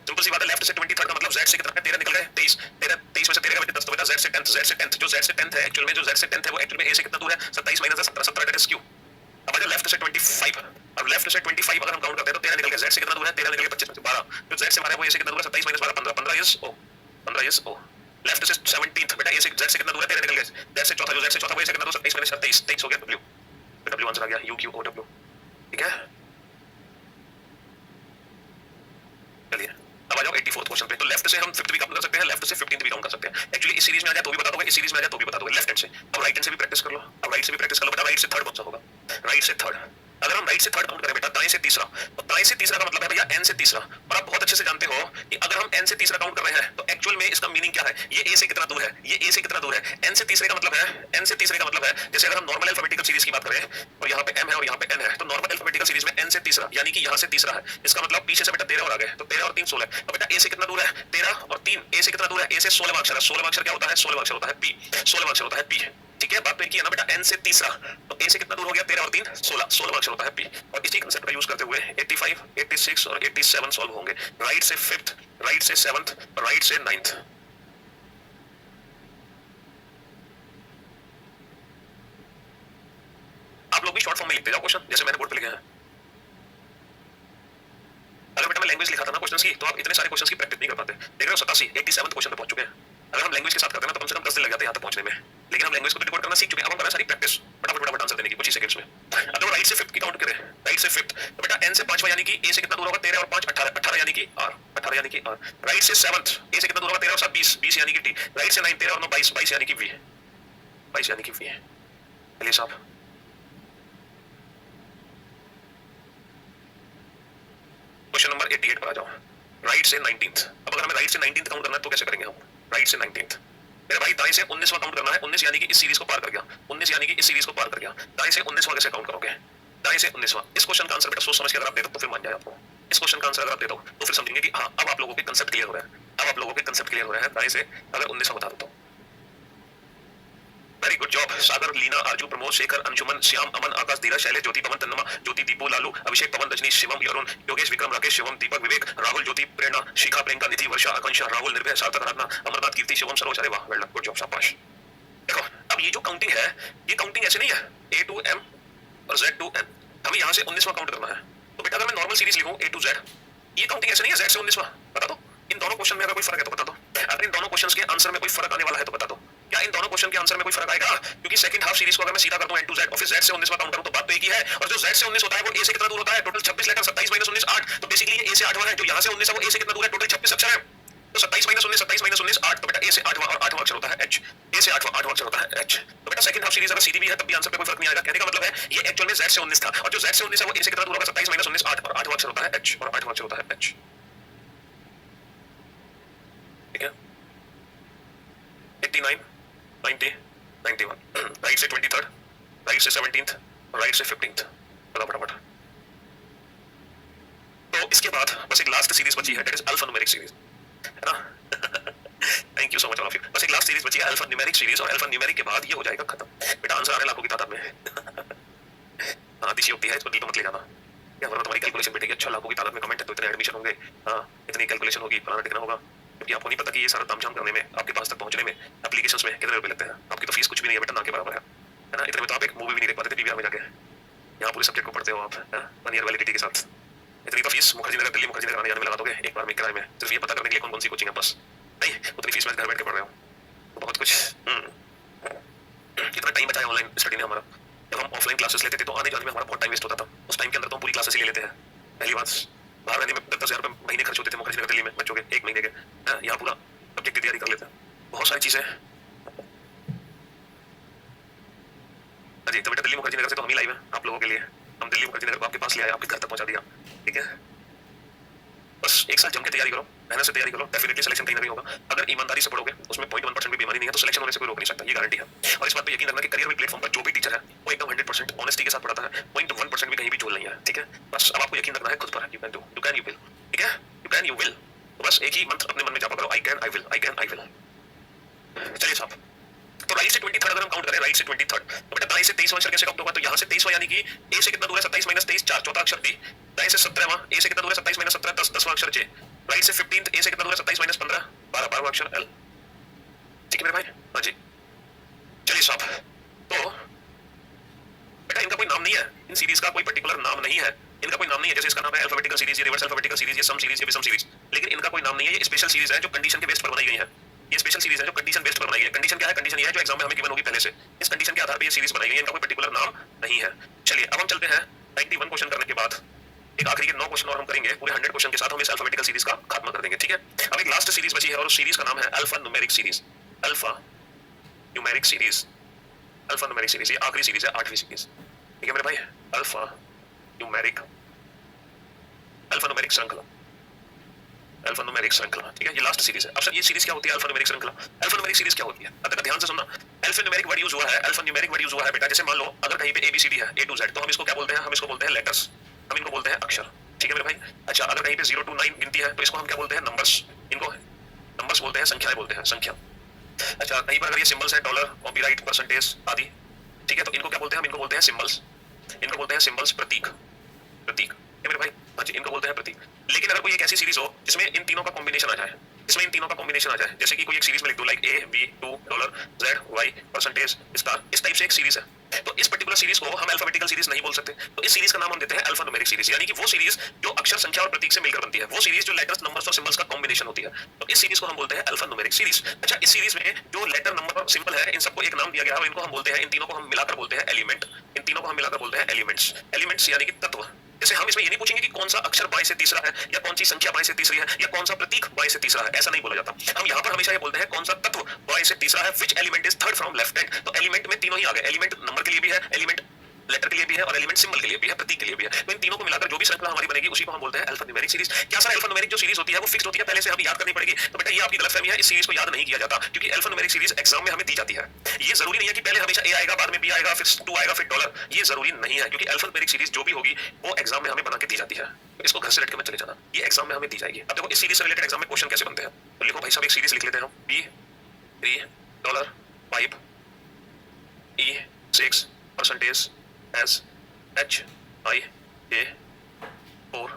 सिंपल सी बात है। लेफ्ट से 23rd का मतलब Z से कितना है? 13 निकल गए, 23 में से 13 गए बचे 10, तो बेटा Z से 10th, जो Z से 10th है एक्चुअल में, जो Z से 10th है वो एक्चुअल में A से कितना दूर है? 27 माइनस 10, 17, 17 दैट इज Q। अब अगर लेफ्ट से 25, अब लेफ्ट से 25 अगर हम काउंट करते हैं तो 13 निकल गया, Z से कितना दूर है? 13 निकल गया, 25 में से 12, जो Z से 12 है वो A से कितना दूर है? 27 minus 12, 15, 15 is O, 15 is O। Left से 17th बेटा A से Z से कितना दूर है? 13 निकल गया, Z से चौथा, जो Z से चौथा वो A से कितना दूर? 27 माइनस 27, 23 हो गया W, W आंसर आ गया U Q O W। ठीक है, चलिए अब आ जाओ 84th क्वेश्चन पे। तो लेफ्ट से हम 5th भी काउंट कर सकते हैं, लेफ्ट से 15th भी काउंट कर सकते हैं। एक्चुअली इस सीरीज में आ जाए तो भी बता दोगे, इस सीरीज में आ जाए तो भी बता दोगे, लेफ्ट हैंड से। अब राइट हैंड से भी प्रैक्टिस कर लो, अब राइट से भी प्रैक्टिस कर लो बेटा। राइट से 3rd कौन सा होगा? राइट से 3rd, अगर हम राइट से 3rd काउंट करें बेटा, दाएं से तीसरा, तो दाएं से तीसरा का मतलब है भैया N से तीसरा। और आप बहुत अच्छे से जानते हो कि अगर हम N से तीसरा काउंट कर रहे हैं तो एक्चुअल में इसका मीनिंग क्या है? ये A से कितना दूर है? ये A से कितना दूर है? N से तीसरे का मतलब है, N से तीसरे का मतलब है, जैसे अगर हम नॉर्मल अल्फाबेटिकल सीरीज की बात करें और यहाँ पे M है और यहाँ पे N है, तो नॉर्मल अल्फाबेटिकल सीरीज में N से तीसरा यानी कि यहाँ से तीसरा है, इसका मतलब पीछे से बेटा 13 और आ गए, तो 13 और 3 16। तो बेटा A से कितना दूर है? 13 और 3, A से कितना दूर है? A से 16वां अक्षर है, 16वां अक्षर क्या होता है? 16वां अक्षर होता है P, 16वां अक्षर होता है P। ठीक है, बात तो एक ही है ना बेटा। N से तीसरा, तो A से कितना दूर हो गया? 13 और 3 16, 16वां अक्षर होता है P। और इसी कंसेप्ट का यूज करते हुए 85, 86 और 87 सॉल्व होंगे। राइट से 5th, राइट से 7th, राइट से 9th। आप लोग भी शॉर्ट फॉर्म में लिखते जाओ क्वेश्चन, जैसे मैंने बोर्ड पे लिखे हैं। अगर बेटा मैं लैंग्वेज लिखा था ना क्वेश्चंस की, तो आप इतने सारे क्वेश्चंस की प्रैक्टिस नहीं कर पाते। देख रहे हो 87, 87th क्वेश्चन पे पहुंच चुके हैं। अगर हम लैंग्वेज के साथ करते हैं ना तो कम से कम 10 दिन लग जाते हैं यहाँ तक पहुंचने में, लेकिन हम लैंग्वेज को डिकोड करना सीख चुके हैं। अब हम कर रहे हैं सारी प्रैक्टिस, फटाफट आंसर देने की कुछ ही सेकंड्स में। अब देखो राइट से 5th की काउंट करें, राइट से 5th, तो बेटा N से 5वां यानी कि A से कितना दूर होगा? 13 और 5 18, 18 यानी कि R, 18 यानी कि R। राइट से 7th, A से कितना दूर होगा? 13 और 7 20, 20 यानी कि T। राइट से 9 13 और 9 22, 22 यानी कि V, 22 यानी कि V है। चलिए साहब क्वेश्चन नंबर 88 पर आ जाओ। राइट से 19th, अब अगर हमें राइट से 19th काउंट करना है तो कैसे करेंगे हम? राइट से 19th मेरे भाई, दाएं से 19वां काउंट करना है। 19 यानी कि इस सीरीज को पार कर गया, 19 यानी कि इस सीरीज को पार कर गया। दाएं से 19वां कैसे काउंट करोगे? दाएं से 19वां, इस क्वेश्चन का आंसर बेटा सोच समझ के अगर आप दे दो तो फिर मान जाए आपको। इस क्वेश्चन का आंसर अगर आप दे दो तो फिर समझेंगे कि हाँ अब आप लोगों के कंसेप्ट क्लियर हो रहा है, अब आप लोगों के कंसेप्ट क्लियर हो रहा है। दाएं से अगर 19वां बता दो तो वेरी गुड जॉब। सागर, लीना, आरजू, प्रमोद, शेखर, अंशुमन, श्याम, अमन, आकाश, धीरज, शैलेश, ज्योति, पवन, तन्नमा, ज्योति, दीपू, लालू, अभिषेक, पवन, रजनी, शिवम, यरुण, योगेश, विक्रम, राकेश, शिवम, दीपक, विवेक, राहुल, ज्योति, प्रेरणा, शिखा, प्रियंका, निधि, वर्षा, आकांक्षा, राहुल, निर्भय, सार्थक, आराधना, अमरनाथ, कीर्ति, शिवम, सरोज। अरे वाह, वेल डन, गुड जॉब, शाबाश। देखो अब ये जो काउंटिंग है, ये काउंटिंग ऐसे नहीं है A to M और Z to N, हमें यहाँ से 19वां काउंट करना है। तो बेटा अगर मैं नॉर्मल सीरीज लिखूं A to Z, ये काउंटिंग ऐसे नहीं है Z से 19वां। बता दो इन दोनों क्वेश्चन में अगर कोई फर्क है तो बता दो। अगर इन दोनों क्वेश्चंस के आंसर में कोई फर्क आने वाला है तो बता दो। क्या इन दोनों क्वेश्चन के आंसर में कोई फर्क आएगा? क्योंकि सेकंड हाफ सीरीज को अगर मैं सीधा कर दूं N to Z और फिर Z से 19वां काउंट करूं तो बात तो एक ही है। और जो Z से 19 होता है वो A से कितना दूर होता है? Total 26 letter, 27 - 19 8। तो बेसिकली ये A से 8वां है। जो यहाँ से 19 है वो A से कितना दूर है? टोटल 26 अक्षर है। तो 27 - 19 27 - 19 8। तो बेटा A से 8वां और 8वां अक्षर होता है H। A से 8वां अक्षर होता है H। तो बेटा सेकंड हाफ सीरीज अगर सीधी भी है तब भी आंसर पे कोई फर्क नहीं आएगा। कहने का मतलब है ये एक्चुअल में Z से 19 था और जो Z से 19 है वो A से कितना दूर होगा? 27 - 19 8 और 8वां अक्षर होता है H और 8वां अक्षर होता है H। ठीक है 89 90 91 राइट से 23rd, राइट से 17th और राइट से 15th। बताओ फटाफट। तो इसके बाद बस एक लास्ट सीरीज बची है, that is alpha numeric series, है ना? Thank you so much all of you. बस एक लास्ट सीरीज बची है अल्फा न्यूमेरिक सीरीज और अल्फा न्यूमेरिक के बाद ये हो जाएगा खत्म। बेटा आंसर आने लाखों की तादाद में हाँ दिशयोक्ति है, इसको दिल तो मत ले जाना। क्या वरना तुम्हारी कैलकुलेशन बैठेगी। अच्छा लाखों की तादाद में कमेंट है तो इतने एडमिशन होंगे, हाँ इतनी कैलकुलेशन होगी, फलाना टिकना होगा। क्योंकि आपको नहीं पता कि ये सारा तामझाम करने में, आपके पास तक पहुंचने में, एप्लीकेशंस में कितने रुपए लगते हैं। आपकी तो फीस कुछ भी नहीं है बेटा, ना के बराबर है ना। इतने में तो आप एक मूवी भी नहीं देख पाते थे पीवीआर में जाके। यहाँ पूरे सब्जेक्ट को पढ़ते हो आप 1 ईयर वैलिडिटी के साथ। इतनी तो फीस मुखर्जी नगर, दिल्ली मुखर्जी नगर आने जाने में लगा दोगे एक बार में किराए में, सिर्फ ये पता करने के लिए कौन कौन सी कोचिंग है बस। नहीं उतनी फीस में घर बैठ के पढ़ रहे हो तो बहुत कुछ। कितना टाइम बचा है ऑनलाइन स्टडी में हमारा। जब हम ऑफलाइन क्लासेस लेते थे तो आने जाने में हमारा बहुत टाइम वेस्ट होता था। उस टाइम के अंदर तो हम पूरी क्लासेस ही ले लेते हैं। पहली बात बाहर रहने में 10,000 रुपये महीने खर्च होते थे मुखर्जी नगर दिल्ली में बच्चों के 1 महीने के। यहाँ पूरा सब्जेक्ट की तैयारी कर लेते हैं, बहुत सारी चीजें। अजी तो बेटा दिल्ली मुखर्जी नगर से तो हम ही लाइव है आप लोगों के लिए। हम दिल्ली मुखर्जी नगर को आपके पास ले आए, आपके घर तक पहुंचा दिया। ठीक है बस एक साल जम के तैयारी करो, मेहनत से तैयारी करो, डेफिनेटली सिलेक्शन कहीं ना कहीं होगा। अगर ईमानदारी से पढ़ोगे उसमें 0.1% भी बीमारी नहीं है तो सिलेक्शन होने से कोई रोक नहीं सकता, ये गारंटी है। और इस बात पे यकीन रखना कि करियर भी प्लेटफॉर्म पर जो भी टीचर है वो एकदम 100% ऑनेस्टी के साथ पढ़ाता है, 0.1% भी कहीं भी झोल नहीं है। ठीक है बस अब आपको यकीन रखना है खुद पर। You can do, you can, you will. ठीक है यू कैन, यू विल। तो बस एक ही मंत्र अपने मन में जापा करो, I can, I will, I can, I will. चलिए साहब तो राइट से 23rd अगर हम काउंट करें, राइट से 23rd तो बेटा दाएं से 23वां अक्षर कैसे काउंट होगा? तो यहाँ से 23वां यानी कि ए से कितना दूर है? 27 - 23 4, चौथा अक्षर डी। दाएं से 17वां ए से कितना दूर है? 27 - 17 10, 10वां अक्षर जे। राइट से 15th ए से कितना दूर है? 27 - 15 12, 12वां अक्षर एल। ठीक है मेरे भाई, हाँ जी। चलिए साहब तो बेटा इनका कोई नाम नहीं है, इन सीरीज का कोई पर्टिकुलर नाम नहीं है, इनका कोई नाम नहीं है। जैसे इसका नाम है अल्फाबेटिकल सीरीज, ये रिवर्स अल्फाबेटिकल सीरीज, ये सम सीरीज, ये विषम सीरीज, लेकिन इनका कोई नाम नहीं है। ये स्पेशल सीरीज है जो कंडीशन के बेस पर बनाई गई है। ये स्पेशल सीरीज है जो कंडीशन बेस्ड पर बनाई गई है। कंडीशन क्या है? कंडीशन ये है जो एग्जाम में हमें गिवन होगी पहले से, इस कंडीशन के आधार पर ये सीरीज बनाई गई है। इनका कोई पर्टिकुलर नाम नहीं है। चलिए अब हम चलते हैं 91 क्वेश्चन करने के बाद एक आखिरी के 9 क्वेश्चन और हम करेंगे। पूरे 100 क्वेश्चन के साथ हम इस अल्फाबेटिकल सीरीज का खात्मा कर देंगे। ठीक है अब एक लास्ट सीरीज बची है और उस सीरीज का नाम है alpha numeric series. Alpha numeric series, alpha numeric series ये आखिरी सीरीज है, 8वीं सीरीज। ठीक है मेरे भाई अल्फा न्यूमेरिक, अल्फा न्यूमेरिक श्रृंखला, अल्फा न्यूमेरिक श्रृंखला। ठीक है ये लास्ट सीरीज है। अब सर ये सीरीज क्या होती है? अल्फा न्यूमेरिक श्रृंखला, अल्फा न्यूमेरिक सीरीज क्या होती है? अब ध्यान से सुनना, अल्फा न्यूमेरिक वर्ड यूज हुआ है, अल्फा न्यूमेरिक वर्ड यूज हुआ है बेटा। जैसे मान लो अगर कहीं पे ABCD है A to Z तो हम इसको क्या बोलते हैं? हम इसको बोलते हैं लेटर्स, हम इनको बोलते हैं अक्षर। ठीक है मेरे भाई। अच्छा अगर कहीं पे 0 to 9 गिनती है तो इसको हम क्या बोलते हैं? नंबर्स, इनको नंबर्स बोलते हैं, संख्याएं बोलते हैं, संख्या। अच्छा कहीं पर अगर ये सिंबल्स है डॉलर, कॉपीराइट, परसेंटेज आदि, ठीक है तो इनको क्या बोलते हैं? हम इनको बोलते हैं सिंबल्स, इनको बोलते हैं सिंबल्स, प्रतीक, प्रतीक। मेरे भाई हाँ जी इनको बोलते हैं प्रतीक। लेकिन अगर कोई एक ऐसी सीरीज हो जिसमें इन तीनों का कॉम्बिनेशन आ जाए, इसमें इन तीनों का कॉम्बिनेशन आ जाए, जैसे कि कोई एक सीरीज में लिख दो like A B 2 dollar Z Y percentage star, इस टाइप से एक सीरीज है तो इस पर्टिकुलर सीरीज को हम अल्फाबेटिकल सीरीज नहीं बोल सकते। तो इस सीरीज का नाम हम देते हैं अल्फा न्यूमेरिक सीरीज, यानी कि वो सीरीज जो अक्षर, संख्या और प्रतीक से मिलकर बनती है, वो सीरीज जो लेटर्स, नंबर्स और सिंबल्स का कॉम्बिनेशन होती है। तो इस सीरीज को हम बोलते हैं अल्फा न्यूमेरिक सीरीज। अच्छा इस सीरीज में जो लेटर, नंबर और सिंबल है इन सबको एक नाम दिया गया है, इनको हम बोलते हैं, इन तीनों को हम मिलाकर बोलते हैं एलिमेंट। इन तीनों को हम मिलाकर बोलते हैं एलिमेंट्स, एलिमेंट्स यानी कि तत्व। जैसे हम इसमें ये नहीं पूछेंगे कि कौन सा अक्षर बाएं से तीसरा है या कौन सी संख्या बाएं से तीसरी है या कौन सा प्रतीक बाएं से तीसरा है, ऐसा नहीं बोला जाता। हम यहाँ पर हमेशा ये बोलते हैं कौन सा तत्व बाएं से तीसरा है, which element is third from left hand. तो एलिमेंट में तीनों ही आ गए, एलिमेंट नंबर के लिए भी है, एलिमेंट लेटर के लिए भी है और एलिमेंट सिंबल के लिए भी है, प्रतीक के लिए भी है। तो इन तीनों को मिलाकर जो भी श्रृंखला हमारी बनेगी उसी को हम बोलते हैं अल्फा न्यूमेरिक सीरीज। क्या सर अल्फा न्यूमेरिक जो सीरीज होती है वो फिक्स्ड होती है, पहले से हमें याद करनी पड़ेगी? तो बेटा ये आपकी गलतफहमी है, इस सीरीज को याद नहीं किया जाता क्योंकि अल्फा न्यूमेरिक सीरीज एग्जाम में हमें दी जाती है। ये जरूरी नहीं है कि पहले हमेशा A आएगा, बाद में B आएगा, फिर 2 आएगा, फिर डॉलर, ये जरूरी नहीं है क्योंकि अल्फा न्यूमेरिक सीरीज जो भी होगी वो एग्जाम में हमें बना के दी जाती है। तो इसको घर से लटके मत चले जाना, ये एग्जाम में हमें दी जाएगी। अब देखो इस सीरीज से रिलेटेड एग्जाम में क्वेश्चन कैसे बनते हैं, तो लिखो भाई साहब एक सीरीज लिख लेते हैं हम B 3 dollar 5 E6% as HIJ 4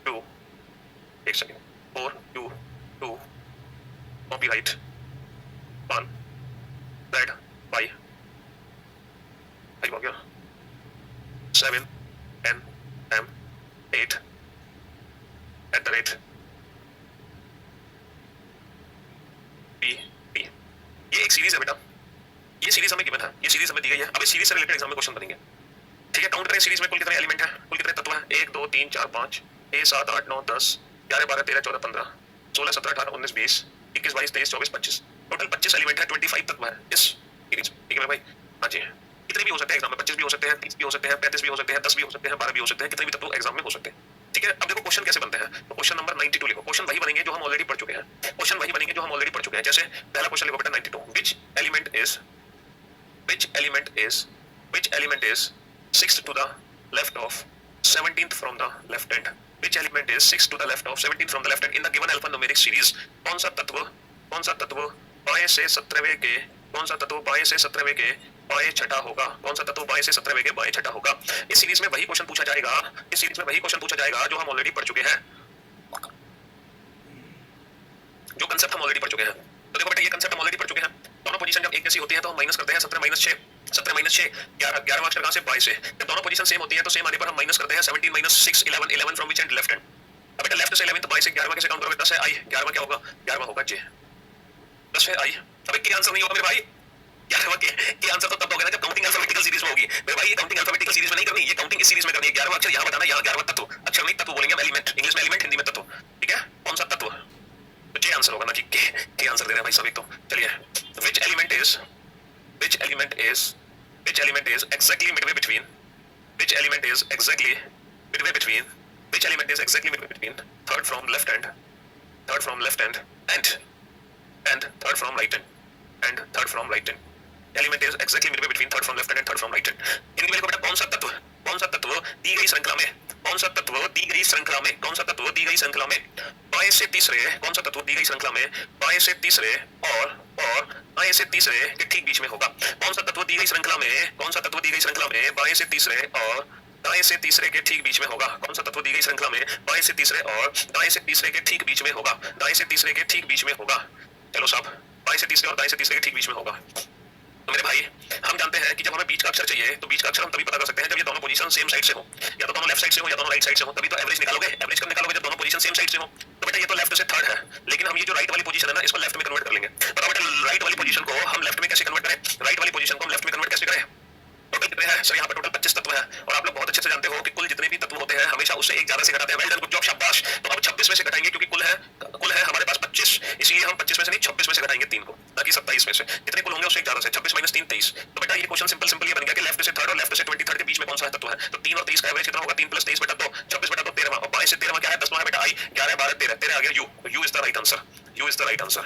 2 एक सेकेंड 4 2 copyright 1 Z by हो गया 7 N M 8 @ P P। ये एक सीरीज है बेटा, ये सीरीज हमें गिवन है, ये सीरीज हमें दी गई है। अब इस सीरीज से रिलेटेड एग्जाम में क्वेश्चन बनेंगे। ठीक है, काउंट करें सीरीज में कुल कितने एलिमेंट है, कुल कितने तत्व है। 1 2 3 4 5 6 7 8 9 10 11 12 13 14 15 16 17 18 19 20 21 22 23 24 25 टोटल 25 एलिमेंट है, 25 तत्व है इस सीरीज। ठीक है भाई, हाँ जी, कितने भी हो सकते हैं एग्जाम में, 25 भी हो सकते हैं, 30 भी हो सकते हैं, 35 भी हो सकते हैं, 10 भी हो सकते हैं, 12 भी हो सकते हैं, कितने भी तत्व एग्जाम में हो सकते हैं। ठीक है, अब देखो क्वेश्चन कैसे बनते हैं। तो क्वेश्चन नंबर 92 लिखो। क्वेश्चन वही बनेंगे जो हम ऑलरेडी पढ़ चुके हैं, क्वेश्चन वही बनेंगे जो हम ऑलरेडी पढ़ चुके हैं। जैसे पहला क्वेश्चन लिखो बेटा 92, which element is 6th to the left of 17th from the left hand, which element is 6th to the left of 17th from the left hand in the given alphanumeric series। कौन सा तत्व बाएं से 17वें के, कौन सा तत्व बाएं से 17वें के बाएं छठा होगा, कौन सा तत्व बाएं से 17वें के बाएं छठा होगा। इस सीरीज में वही क्वेश्चन पूछा जाएगा, इस सीरीज में वही क्वेश्चन पूछा जाएगा जो हम ऑलरेडी पढ़ चुके हैं, जो कंसेप्ट हम ऑलरेडी पढ़ चुके हैं। तो देखो बेटा, ये कंसेप्ट हम ऑलरेडी पढ़ चुके हैं। दोनों पोजीशन जब एक जैसी होती है तो हम माइनस करते हैं 17 - 6 17 - 6 11 11 अक्षर कहां से 22 से। जब दोनों पोजीशन सेम होती है तो सेम आने पर हम माइनस करते हैं 17 - 6 11 11 from which and left hand. अब बेटा लेफ्ट से 11 तो 22 से 11 कैसे काउंट करोगे, 10 है आई, 11 क्या होगा, 11 होगा जे, 10 है आई। अब क्या आंसर नहीं होगा मेरे भाई, 11 के आंसर तो तब होगा ना जब काउंटिंग अल्फाबेटिकल सीरीज में होगी। मेरे भाई ये काउंटिंग अल्फाबेटिकल सीरीज में नहीं करनी, ये काउंटिंग इस सीरीज में करनी है। 11 अक्षर यहां बताना, यहां 11 तत्व, अक्षर नहीं तत्व बोलेंगे हम, एलिमेंट इंग्लिश में एलिमेंट, हिंदी में तत्व। ठीक है, कौन सा तत्व, तो जे आंसर होगा ना कि के आंसर दे रहे हैं भाई सभी। तो चलिए, which element is exactly midway between, which element is exactly midway between, which element is exactly midway between third from left hand and third from right hand and third from right hand। Element is exactly Midway between third from left hand and third from right hand. Hindi में लिखो बेटा, कौन सा तत्व दी गई श्रृंखला में, कौन सा तत्व दी गई श्रृंखला में, कौन सा तत्व दी गई श्रृंखला में बाएं से तीसरे, कौन सा तत्व दी गई श्रृंखला में बाएं से तीसरे और बाएं से तीसरे के ठीक बीच में होगा। कौन सा तत्व दी गई श्रृंखला में, कौन सा तत्व दी गई श्रृंखला में बाएं से तीसरे और दाएं से तीसरे के ठीक बीच में होगा। कौन सा तत्व दी गई श्रृंखला में बाएं से तीसरे और दाएं से तीसरे के ठीक बीच में होगा, दाएं से तीसरे के ठीक बीच में होगा। चलो साहब, बाएं से तीसरे और दाएं से तीसरे के ठीक बीच में होगा। तो मेरे भाई, हम जानते हैं कि जब हमें बीच का अक्षर चाहिए तो बीच का अक्षर हम तभी पता कर सकते हैं जब ये दोनों पोजीशन सेम साइड से हो, या तो दोनों लेफ्ट साइड से हो या दोनों राइट साइड से हो, तभी तो एवरेज निकालोगे। एवरेज कब निकालोगे, जब दोनों पोजीशन सेम साइड से हो। तो बेटा ये तो लेफ्ट से थर्ड है, लेकिन हम ये जो राइट वाली पोजीशन है ना, इसको लेफ्ट में कन्वर्ट कर लेंगे। पर बेटा राइट वाली पोजीशन को हम लेफ्ट में कैसे कन्वर्ट करें, राइट वाली पोजीशन को हम लेफ्ट में कन्वर्ट कैसे करें। टोटल कितने हैं सर, यहाँ पर टोटल 25 तत्व है, और आप लोग बहुत अच्छे से जानते हो कि कुल जितने भी तत्व होते हैं हमेशा उससे एक ज्यादा से घटाते हैं। वेल डन, गुड जॉब, शाबाश। तो अब 26 में से घटाएंगे क्योंकि कुल है हमारे पास 25, इसलिए हम 25 में से नहीं 26 में से घटाएंगे 3 को, ताकि 27 में से जितने कुल होंगे उससे एक ज्यादा से 26 - 3 23। तो बेटा ये क्वेश्चन सिंपल ये बन गया कि लेफ्ट से थर्ड और लेफ्ट से 23 के बीच में कौन सा तत्व है। तो 3 और 23 का एवरेज कितना होगा, 3 + 23 बेटा 2, 26 बेटा 2 13, और बाएं से 13 क्या है, 10 है बेटा आई, 11 12 13 13 आ गया you is the right answer, you is the right answer.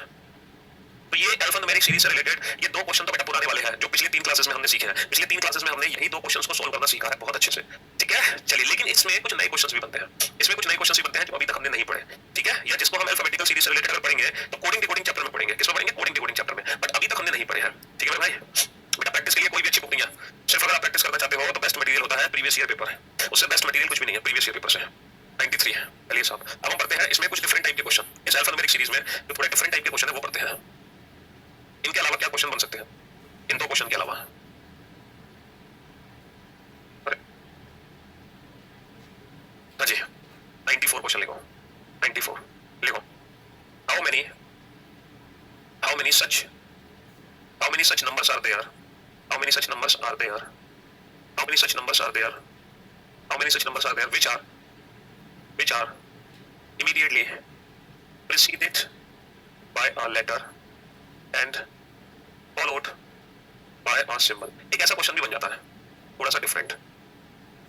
तो ये अल्फान्यूमेरिक सीरीज से रिलेटेड ये दो क्वेश्चन तो बेटा पुराने वाले हैं जो पिछले 3 क्लासेस में हमने सीखे हैं। पिछले 3 क्लासेस में हमने यही 2 क्वेश्चंस को सॉल्व करना सीखा है बहुत अच्छे से। ठीक है, चलिए, लेकिन इसमें कुछ नए क्वेश्चंस भी बनते हैं, इसमें कुछ नए क्वेश्चंस भी बनते हैं जो अभी तक हमने नहीं पढ़े। ठीक है, या जिसको हम अल्फाबेटिकल सीरीज से रिलेटेड अगर पढ़ेंगे तो कोडिंग डिकोडिंग चैप्टर में पढ़ेंगे। किसमें पढ़ेंगे, कोडिंग डिकोडिंग चैप्टर में, बट अभी तक हमने नहीं पढ़े हैं। ठीक है भाई, बेटा प्रैक्टिस के लिए कोई भी अच्छी बुक नहीं है, सिर्फ अगर आप प्रैक्टिस करना चाहते हो तो बेस्ट मटेरियल होता है प्रीवियस ईयर पेपर, उससे बेस्ट मटेरियल कुछ भी नहीं है प्रीवियस ईयर पेपर से। 93 है। चलिए साहब, अब हम पढ़ते हैं इसमें कुछ डिफरेंट टाइप के क्वेश्चन, इस अल्फान्यूमेरिक सीरीज में जो थोड़े डिफरेंट टाइप के क्वेश्चन है वो पढ़ते हैं। इनके अलावा क्या क्वेश्चन बन सकते हैं, इन 2 क्वेश्चन के अलावा। हाँ जी, 94 क्वेश्चन लिखो, 94 लिखो। How many such numbers are there, how many such numbers are there, how many such numbers are there, how many such numbers are there which are immediately preceded by a letter and followed by a symbol। एक ऐसा क्वेश्चन भी बन जाता है थोड़ा सा डिफरेंट।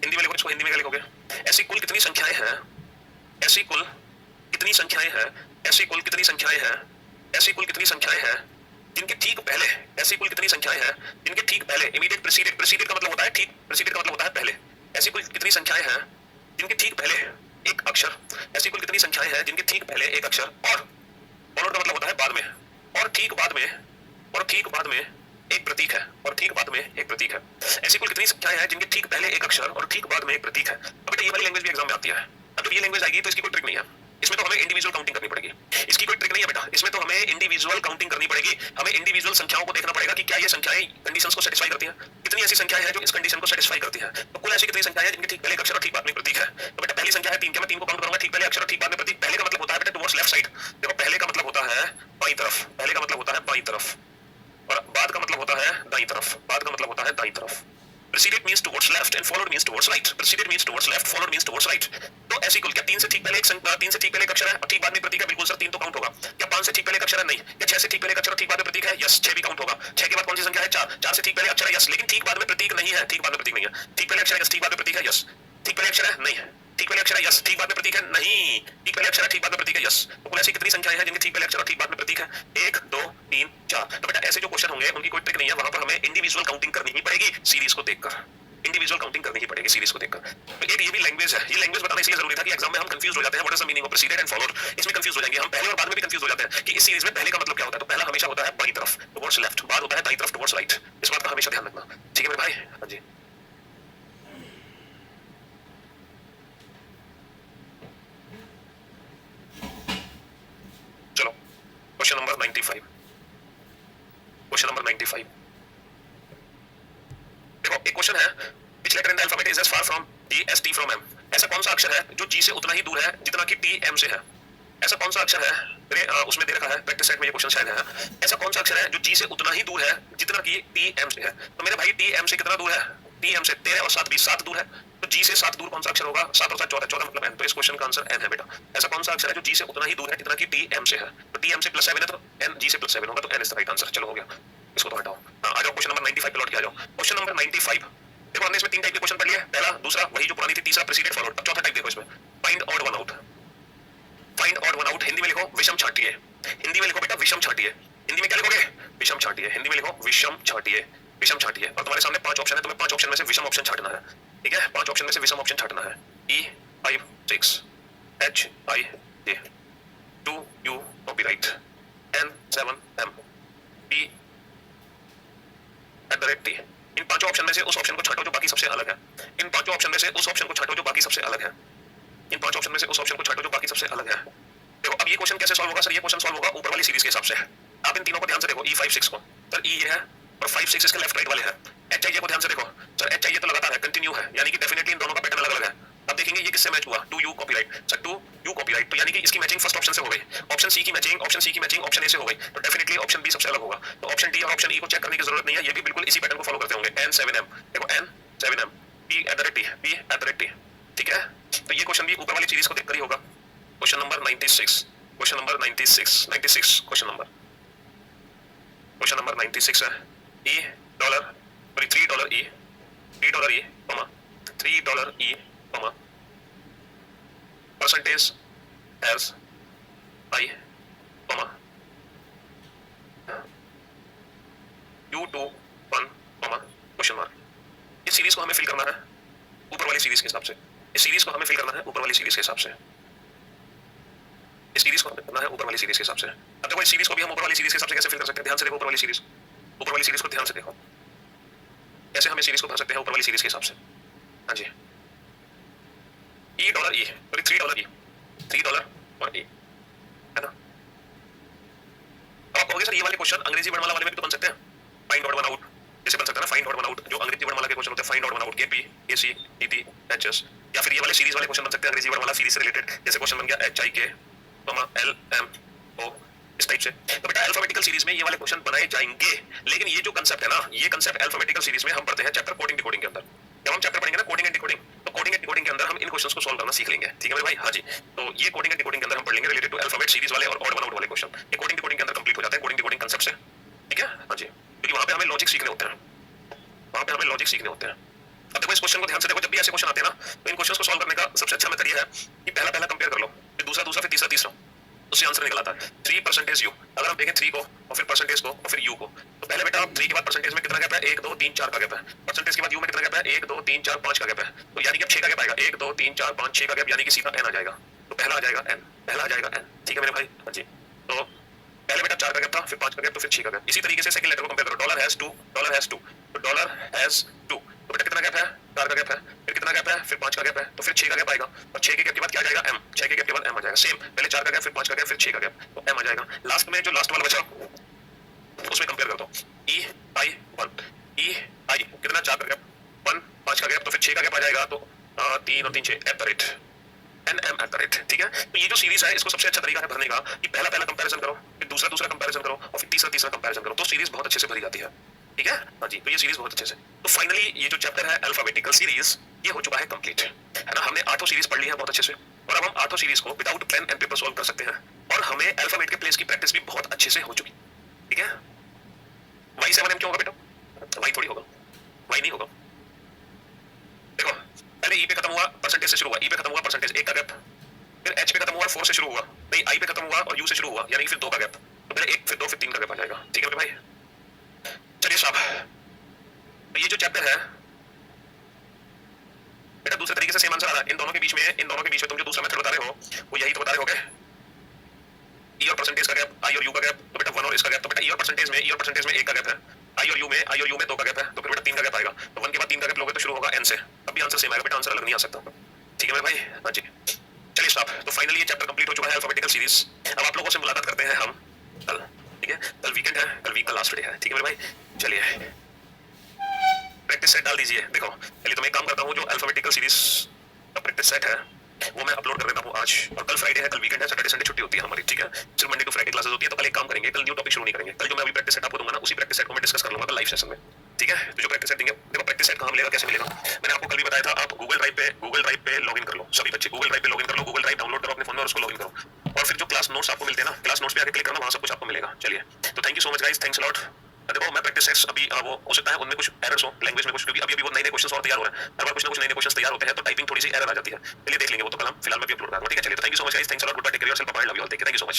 हिंदी में लिखो इसको, हिंदी में क्या लिखोगे, ऐसी कुल कितनी संख्याएं हैं, ऐसी कुल कितनी संख्याएं हैं, ऐसी कुल कितनी संख्याएं हैं, ऐसी कुल कितनी संख्याएं हैं जिनके ठीक पहले, ऐसी कुल कितनी संख्याएं हैं जिनके ठीक पहले, इमीडिएट प्रीसीडेड, प्रीसीडेड का मतलब होता है ठीक, प्रीसीडेड का मतलब होता है पहले। ऐसी कुल कितनी संख्याएं हैं जिनके ठीक पहले एक अक्षर, ऐसी कुल कितनी संख्याएं हैं जिनके ठीक पहले एक अक्षर और फॉलोड का मतलब होता है बाद में, और ठीक बाद में, और ठीक बाद में एक प्रतीक है और ठीक बाद में एक प्रतीक है। ऐसी कुल कितनी संख्याएं हैं जिनके ठीक पहले एक अक्षर और ठीक बाद में एक प्रतीक है? अब बेटा ये वाली लैंग्वेज भी एग्जाम में आती है। अब जब ये लैंग्वेज आएगी तो इसकी कोई ट्रिक नहीं है, इसमें तो हमें इंडिविजुअल काउंटिंग करनी पड़ेगी। इसकी कोई ट्रिक नहीं है बेटा, इसमें तो हमें इंडिविजुअल काउंटिंग करनी पड़ेगी। हमें इंडिविजुअल संख्याओं को देखना पड़ेगा कि क्या ये संख्याएं कंडीशंस को सेटिस्फाई करती हैं, कितनी ऐसी संख्याएं हैं जो इस कंडीशन को सेटिस्फाई करती हैं। तो कुल ऐसी कितनी संख्याएं हैं जिनके ठीक पहले एक अक्षर और ठीक बाद में प्रतीक है? तो बेटा पहली संख्या है 3 के, मैं 3 को काउंट करूंगा, ठीक पहले अक्षर और ठीक बाद में प्रतीक। पहले का मतलब होता है बेटा टुवर्ड्स लेफ्ट साइड। देखो पहले का मतलब होता है बाईं तरफ, पहले का मतलब होता है बाईं तरफ, और बाद का मतलब होता है दाईं तरफ, बाद का मतलब होता है दाईं तरफ। Preceded means towards left and followed means towards right. Preceded means towards left, followed means towards right. तो ऐसी कुल क्या 3 से ठीक पहले तीन से ठीक पहले एक अक्षर है और ठीक बाद में प्रतीक है? बिल्कुल सर 3 तो काउंट होगा। क्या 5 से ठीक पहले एक अक्षर है? नहीं। क्या 6 से ठीक पहले एक अक्षर और ठीक बाद में प्रतीक है? यस, 6 भी काउंट होगा। 6 के बाद कौन सी संख्या है? 4। 4 से ठीक पहले अक्षर है? यस, लेकिन ठीक बाद में प्रतीक नहीं है, ठीक बाद में प्रतीक नहीं है। ठीक पहले अक्षर है? यस। ठीक बाद में प्रतीक है? यस। ठीक पहले अक्षर है? नहीं है। ठीक पहले अक्षर है? यस। ठीक बाद में प्रतीक है? नहीं। ठीक पहले अक्षर है, ठीक बाद में प्रतीक है? यस। तो कुल ऐसी कितनी संख्याएं हैं जिनके ठीक पहले अक्षर और ठीक बाद में प्रतीक है? 1 2 3 4। तो बेटा ऐसे जो क्वेश्चन होंगे उनकी कोई ट्रिक नहीं है, वहां पर हमें इंडिविजुअल काउंटिंग करनी ही पड़ेगी सीरीज को देखकर, इंडिविजुअल काउंटिंग करनी ही पड़ेगी सीरीज को देखकर। तो एक ये भी लैंग्वेज है, ये लैंग्वेज बताना इसलिए जरूरी था कि एग्जाम में हम कंफ्यूज हो जाते हैं, what is the meaning of preceded and followed, इसमें कंफ्यूज हो जाएंगे हम, पहले और बाद में भी कंफ्यूज हो जाते हैं कि इस सीरीज में पहले का मतलब क्या होता है। तो पहला हमेशा होता है बाईं तरफ टुवर्ड्स लेफ्ट, बाद होता है दाईं तरफ टुवर्ड्स राइट। इस बात का हमेशा ध्यान रखना, ठीक है मेरे भाई? हाँ जी। चलो क्वेश्चन नंबर 95, क्वेश्चन नंबर 95। देखो एक क्वेश्चन है, which letter in the alphabet is as far from T as T from M? ऐसा कौन सा अक्षर है जो G से उतना ही दूर है जितना कि T M से है? ऐसा कौन सा अक्षर है, मेरे उसमें दे रखा है प्रैक्टिस सेट में, ये क्वेश्चन शायद है। ऐसा कौन सा अक्षर है जो G से उतना ही दूर है जितना कि T M से है? तो मेरे भाई T M से कितना दूर है? T M से 13 और 7 20, 7 दूर है। तो G से 7 दूर कौन सा अक्षर होगा? 7 और 7 14, 14 मतलब N। तो इस क्वेश्चन का आंसर N है बेटा। ऐसा कौन सा अक्षर है जो G से उतना ही दूर है जितना कि T M से है? तो T M से +7 है तो N G से +7 होगा, तो N is the right answer. चलो हो गया, इसको तो हटाओ। आ जाओ क्वेश्चन नंबर 95 पे लौट के आ जाओ। क्वेश्चन नंबर 95, देखो हमने इसमें 3 टाइप के क्वेश्चन पढ़ लिए, पहला दूसरा वही जो पुरानी थी, तीसरा प्रीसीडेड फॉलोड। अब चौथा टाइप देखो इसमें, find odd one out. Find odd one out Hindi में लिखो विषम छांटिए। हिंदी में लिखो बेटा विषम छांटिए। हिंदी में क्या लिखोगे? विषम छांटिए। हिंदी में लिखो विषम छांटिए, विषम छांटिए। और तुम्हारे सामने 5 ऑप्शन है, तुम्हें 5 ऑप्शन में से विषम ऑप्शन छांटना है, ठीक है? 5 ऑप्शन में से विषम ऑप्शन छांटना है। E 5 6 H I J 2 U copyright N 7 M P @T। In 5 option में से उस ऑप्शन को छांटो जो बाकी सबसे अलग है। इन 5 ऑप्शन में से उस ऑप्शन को छांटो जो बाकी सबसे अलग है। इन 5 ऑप्शन में से उस ऑप्शन को छांटो जो बाकी सबसे अलग है। देखो अब ये क्वेश्चन कैसे सॉल्व होगा? सर ये क्वेश्चन सॉल्व होगा ऊपर वाली सीरीज के हिसाब से। आप इन तीनों को ध्यान से देखो, E 5 6 को, सर E ये है और 5 6 इसके लेफ्ट राइट वाले हैं। H I J को ध्यान से देखो, सर H I J तो लगातार है, कंटिन्यू है, यानी कि डेफिनेटली इन दोनों का पैटर्न अलग अलग है। अब देखेंगे ये किससे मैच हुआ? 2 U copyright, sir 2 U copyright, तो यानी कि इसकी मैचिंग फर्स्ट ऑप्शन से हो गई। ऑप्शन सी की मैचिंग, ऑप्शन सी की मैचिंग ऑप्शन ए से हो गई, तो डेफिनेटली ऑप्शन बी सबसे अलग होगा। तो ऑप्शन डी और ऑप्शन ई को चेक करने की जरूरत नहीं है, ये भी बिल्कुल इसी पैटर्न को फॉलो करते होंगे। N 7 M, देखो N 7 M P @T, P @T, ठीक है? तो ये क्वेश्चन भी ऊपर वाली सीरीज को देखकर ही होगा। Question number 96, question number 96, 96 question number 96 है। E dollar sorry $3 E, $3 E, $3 E, percentage as I, U21, question mark. इस सीरीज को हमें फिल करना है ऊपर वाली सीरीज के हिसाब से। इस सीरीज को हमें फिल करना है ऊपर वाली सीरीज के हिसाब से। इस सीरीज को हमें करना है ऊपर वाली सीरीज के हिसाब से। अब देखो इस सीरीज को भी हम ऊपर वाली सीरीज के हिसाब से कैसे फिल कर सकते हैं? ध्यान से देखो ऊपर वाली सीरीज, ऊपर वाली सीरीज को ध्यान से देखो, कैसे हमें सीरीज को भर सकते हैं ऊपर वाली सीरीज के हिसाब से। हाँ जी, $E सॉरी $3 E, $3 और E, है ना? अब आप कहोगे सर ये वाले क्वेश्चन अंग्रेजी वर्णमाला वाले में भी तो बन सकते हैं, फाइंड ऑड वन आउट जैसे बन सकता है ना, फाइंड ऑड वन आउट जो अंग्रेजी वर्णमाला के क्वेश्चन होते हैं, find odd one out KP AC DT HS। या फिर ये वाले सीरीज वाले क्वेश्चन बन सकते हैं अंग्रेजी वर्णमाला सीरीज से रिलेटेड, जैसे क्वेश्चन बन गया HIK L M O, इस टाइप से। तो बेटा अल्फाबेटिकल सीरीज में ये वाले क्वेश्चन बनाए जाएंगे, लेकिन ये जो कंसेप्ट है ना, ये कंसेप्ट अल्फाबेटिकल सीरीज में हम पढ़ते हैं चैप्टर कोडिंग डिकोडिंग के अंदर। जब हम चैप्टर पढ़ेंगे ना कोडिंग एंड डिकोडिंग, तो कोडिंग एंड डिकोडिंग के अंदर हम इन क्वेश्चंस को सॉल्व करना सीख लेंगे, ठीक है मेरे भाई? हाँ जी, तो ये कोडिंग एंड डिकोडिंग के अंदर हम पढ़ लेंगे रिलेटेड टू अल्फाबेट सीरीज वाले और ऑड वन आउट वाले क्वेश्चन। ये कोडिंग डिकोडिंग के अंदर कंप्लीट हो जाते हैं कोडिंग डिकोडिंग कंसेप्ट से, ठीक है? हाँ जी, क्योंकि वहां पे हमें लॉजिक सीखने होते हैं, वहां पे हमें लॉजिक सीखने होते हैं। अब देखो इस क्वेश्चन को ध्यान से देखो, जब भी ऐसे क्वेश्चन आते हैं ना, तो इन क्वेश्चंस को सॉल्व करने का सबसे अच्छा मेथड ये है कि पहला पहला कंपेयर कर लो, फिर दूसरा दूसरा, फिर तीसरा तीसरा, उससे आंसर निकल आता है। 3% U, अगर हम देखें 3 को और फिर परसेंटेज को और फिर U को, तो पहले बेटा 3 के बाद परसेंटेज में कितना गैप है? 1 2 3 4 का गैप है। परसेंटेज के बाद U में कितना गैप है? 1 2 3 4 5 का गैप है। तो यानी कि अब 6 का गैप आएगा, 1 2 3 4 5 6 का गैप, यानी कि सीधा N आ जाएगा। तो पहला आ जाएगा N, पहला आ जाएगा N, ठीक है मेरे भाई? हाँ जी, तो पहले बेटा 4 का गैप था, फिर 5 का गैप, तो फिर 6 का गैप। इसी तरीके से सेकंड लेटर को कंपेयर करो, dollar has two, dollar has two, तो डॉलर हैज टू, तो बेटा कितना गैप है, 4 का गैप है, फिर कितना गैप है, फिर 5 का गैप है, तो फिर 6 का गैप आएगा, और 6 के गैप के बाद क्या आ जाएगा, m, 6 के गैप के बाद m आ जाएगा। सेम पहले 4 का गैप, फिर 5 का गैप, फिर 6 का गैप, तो m आ जाएगा। लास्ट में जो लास्ट वाला बचा उसमें कंपेयर कर दो, e i 1, e i कितना, 4 का गैप, 1 5 का गैप, तो फिर 6 का गैप आ जाएगा, तो 3 और 3 6 at the rate NM at the rate. ठीक है, तो ये जो सीरीज है इसको सबसे अच्छा तरीका है भरने का कि पहला पहला कंपैरिजन करो, फिर दूसरा दूसरा कंपैरिजन करो, और फिर तीसरा तीसरा कंपैरिजन करो, तो सीरीज बहुत अच्छे से भरी जाती है। ठीक है, हाँ जी, तो ये सीरीज बहुत अच्छे से। तो फाइनली ये जो चैप्टर है अल्फाबेटिकल सीरीज, ये हो चुका है कंप्लीट, है ना। हमने 8 सीरीज पढ़ ली है बहुत अच्छे से, और अब हम 8 सीरीज को without pen and paper solve कर सकते हैं, और हमें अल्फाबेट के प्लेस की प्रैक्टिस भी बहुत अच्छे से हो चुकी। ठीक है, y7m क्यों होगा बेटा, y थोड़ी होगा, y नहीं होगा। देखो पहले e पे खत्म हुआ, परसेंटेज से शुरू हुआ, e पे खत्म हुआ, परसेंटेज 1 का गैप, फिर h पे खत्म हुआ, 4 से शुरू हुआ, नहीं i पे खत्म हुआ और u से शुरू हुआ, यानी फिर 2 का गैप, तो पहले 1 फिर 2 फिर 3 का गैप आ जाएगा। ठीक है भाई, चलिए साहब, तो ये जो चैप्टर है बेटा दूसरे तरीके से सेम आंसर आ रहा है। इन दोनों के बीच में तुम जो दूसरा मेथड बता रहे हो वो यही तो बता रहे होगे, ई और परसेंटेज का गैप, आई और यू का गैप, तो बेटा 1 और इसका गैप, तो बेटा ई और परसेंटेज में 1 का गैप है, आई और यू में 2 का गैप है, तो फिर बेटा 3 का गैप आएगा, तो 1 के बाद 3 का गैप लोगे तो शुरू होगा n से, अभी आंसर सेम आएगा बेटा, आंसर अलग नहीं आ सकता। ठीक है मेरे भाई, हाँ जी, चलिए स्टॉप। तो फाइनली ये चैप्टर कंप्लीट हो चुका है अल्फाबेटिकल सीरीज। अब आप लोगों से मुलाकात करते हैं हम कल। ठीक है, कल वीकेंड है, कल वीक का लास्ट डे है। ठीक है मेरे भाई, चलिए प्रैक्टिस सेट डाल दीजिए। देखो पहले तो मैं काम करता हूँ, जो अल्फाबेटिकल सीरीज का प्रैक्टिस सेट है वो मैं अपलोड कर देता हूँ आज, और कल फ्राइडे है, कल वीकेंड है, सैटरडे संडे छुट्टी होती है हमारी। ठीक है, सिर्फ मंडे टू फ्राइडे क्लासेस होती है। तो कल एक काम करेंगे, कल न्यू टॉपिक शुरू नहीं करेंगे, कल जो मैं अभी प्रैक्टिस सेट आपको दूंगा ना, उसी प्रैक्टिस सेट को मैं डिस्कस कर लूंगा कल लाइव सेशन में। ठीक है, तो जो प्रैक्टिस सेट देंगे, देखो प्रैक्टिस सेट कहाँ मिलेगा, कैसे मिलेगा, मैंने आपको कल भी बताया था। आप गूगल ड्राइव पे लॉगिन कर लो, सभी बच्चे गूगल ड्राइव पे लॉगिन कर लो, गूगल ड्राइव डाउनलोड करो अपने फोन में और उसको लॉगिन करो, और फिर जो क्लास नोट्स आपको मिलते हैं ना, क्लास नोट्स पे आके क्लिक करना, वहां सब कुछ आपको मिलेगा। चलिए, तो thank you so much guys, thanks a lot. देखो मैं प्रैक्टिस सेट्स अभी वो हो सकता है उनमें कुछ एरर्स हो लैंग्वेज में कुछ, क्योंकि अभी वो नए नए क्वेश्चंस और तैयार हो रहे हैं, हर बार कुछ ना कुछ नए नए क्वेश्चंस तैयार होते हैं, तो टाइपिंग थोड़ी सी एरर आ जाती है। चलिए देख लेंगे वो, तो कल हम फिलहाल मैं भी अपलोड कर दूंगा। ठीक है, चलिए, तो thank you so much guys, thanks a lot, goodbye, take care yourself, bye, love you all, thank you so much.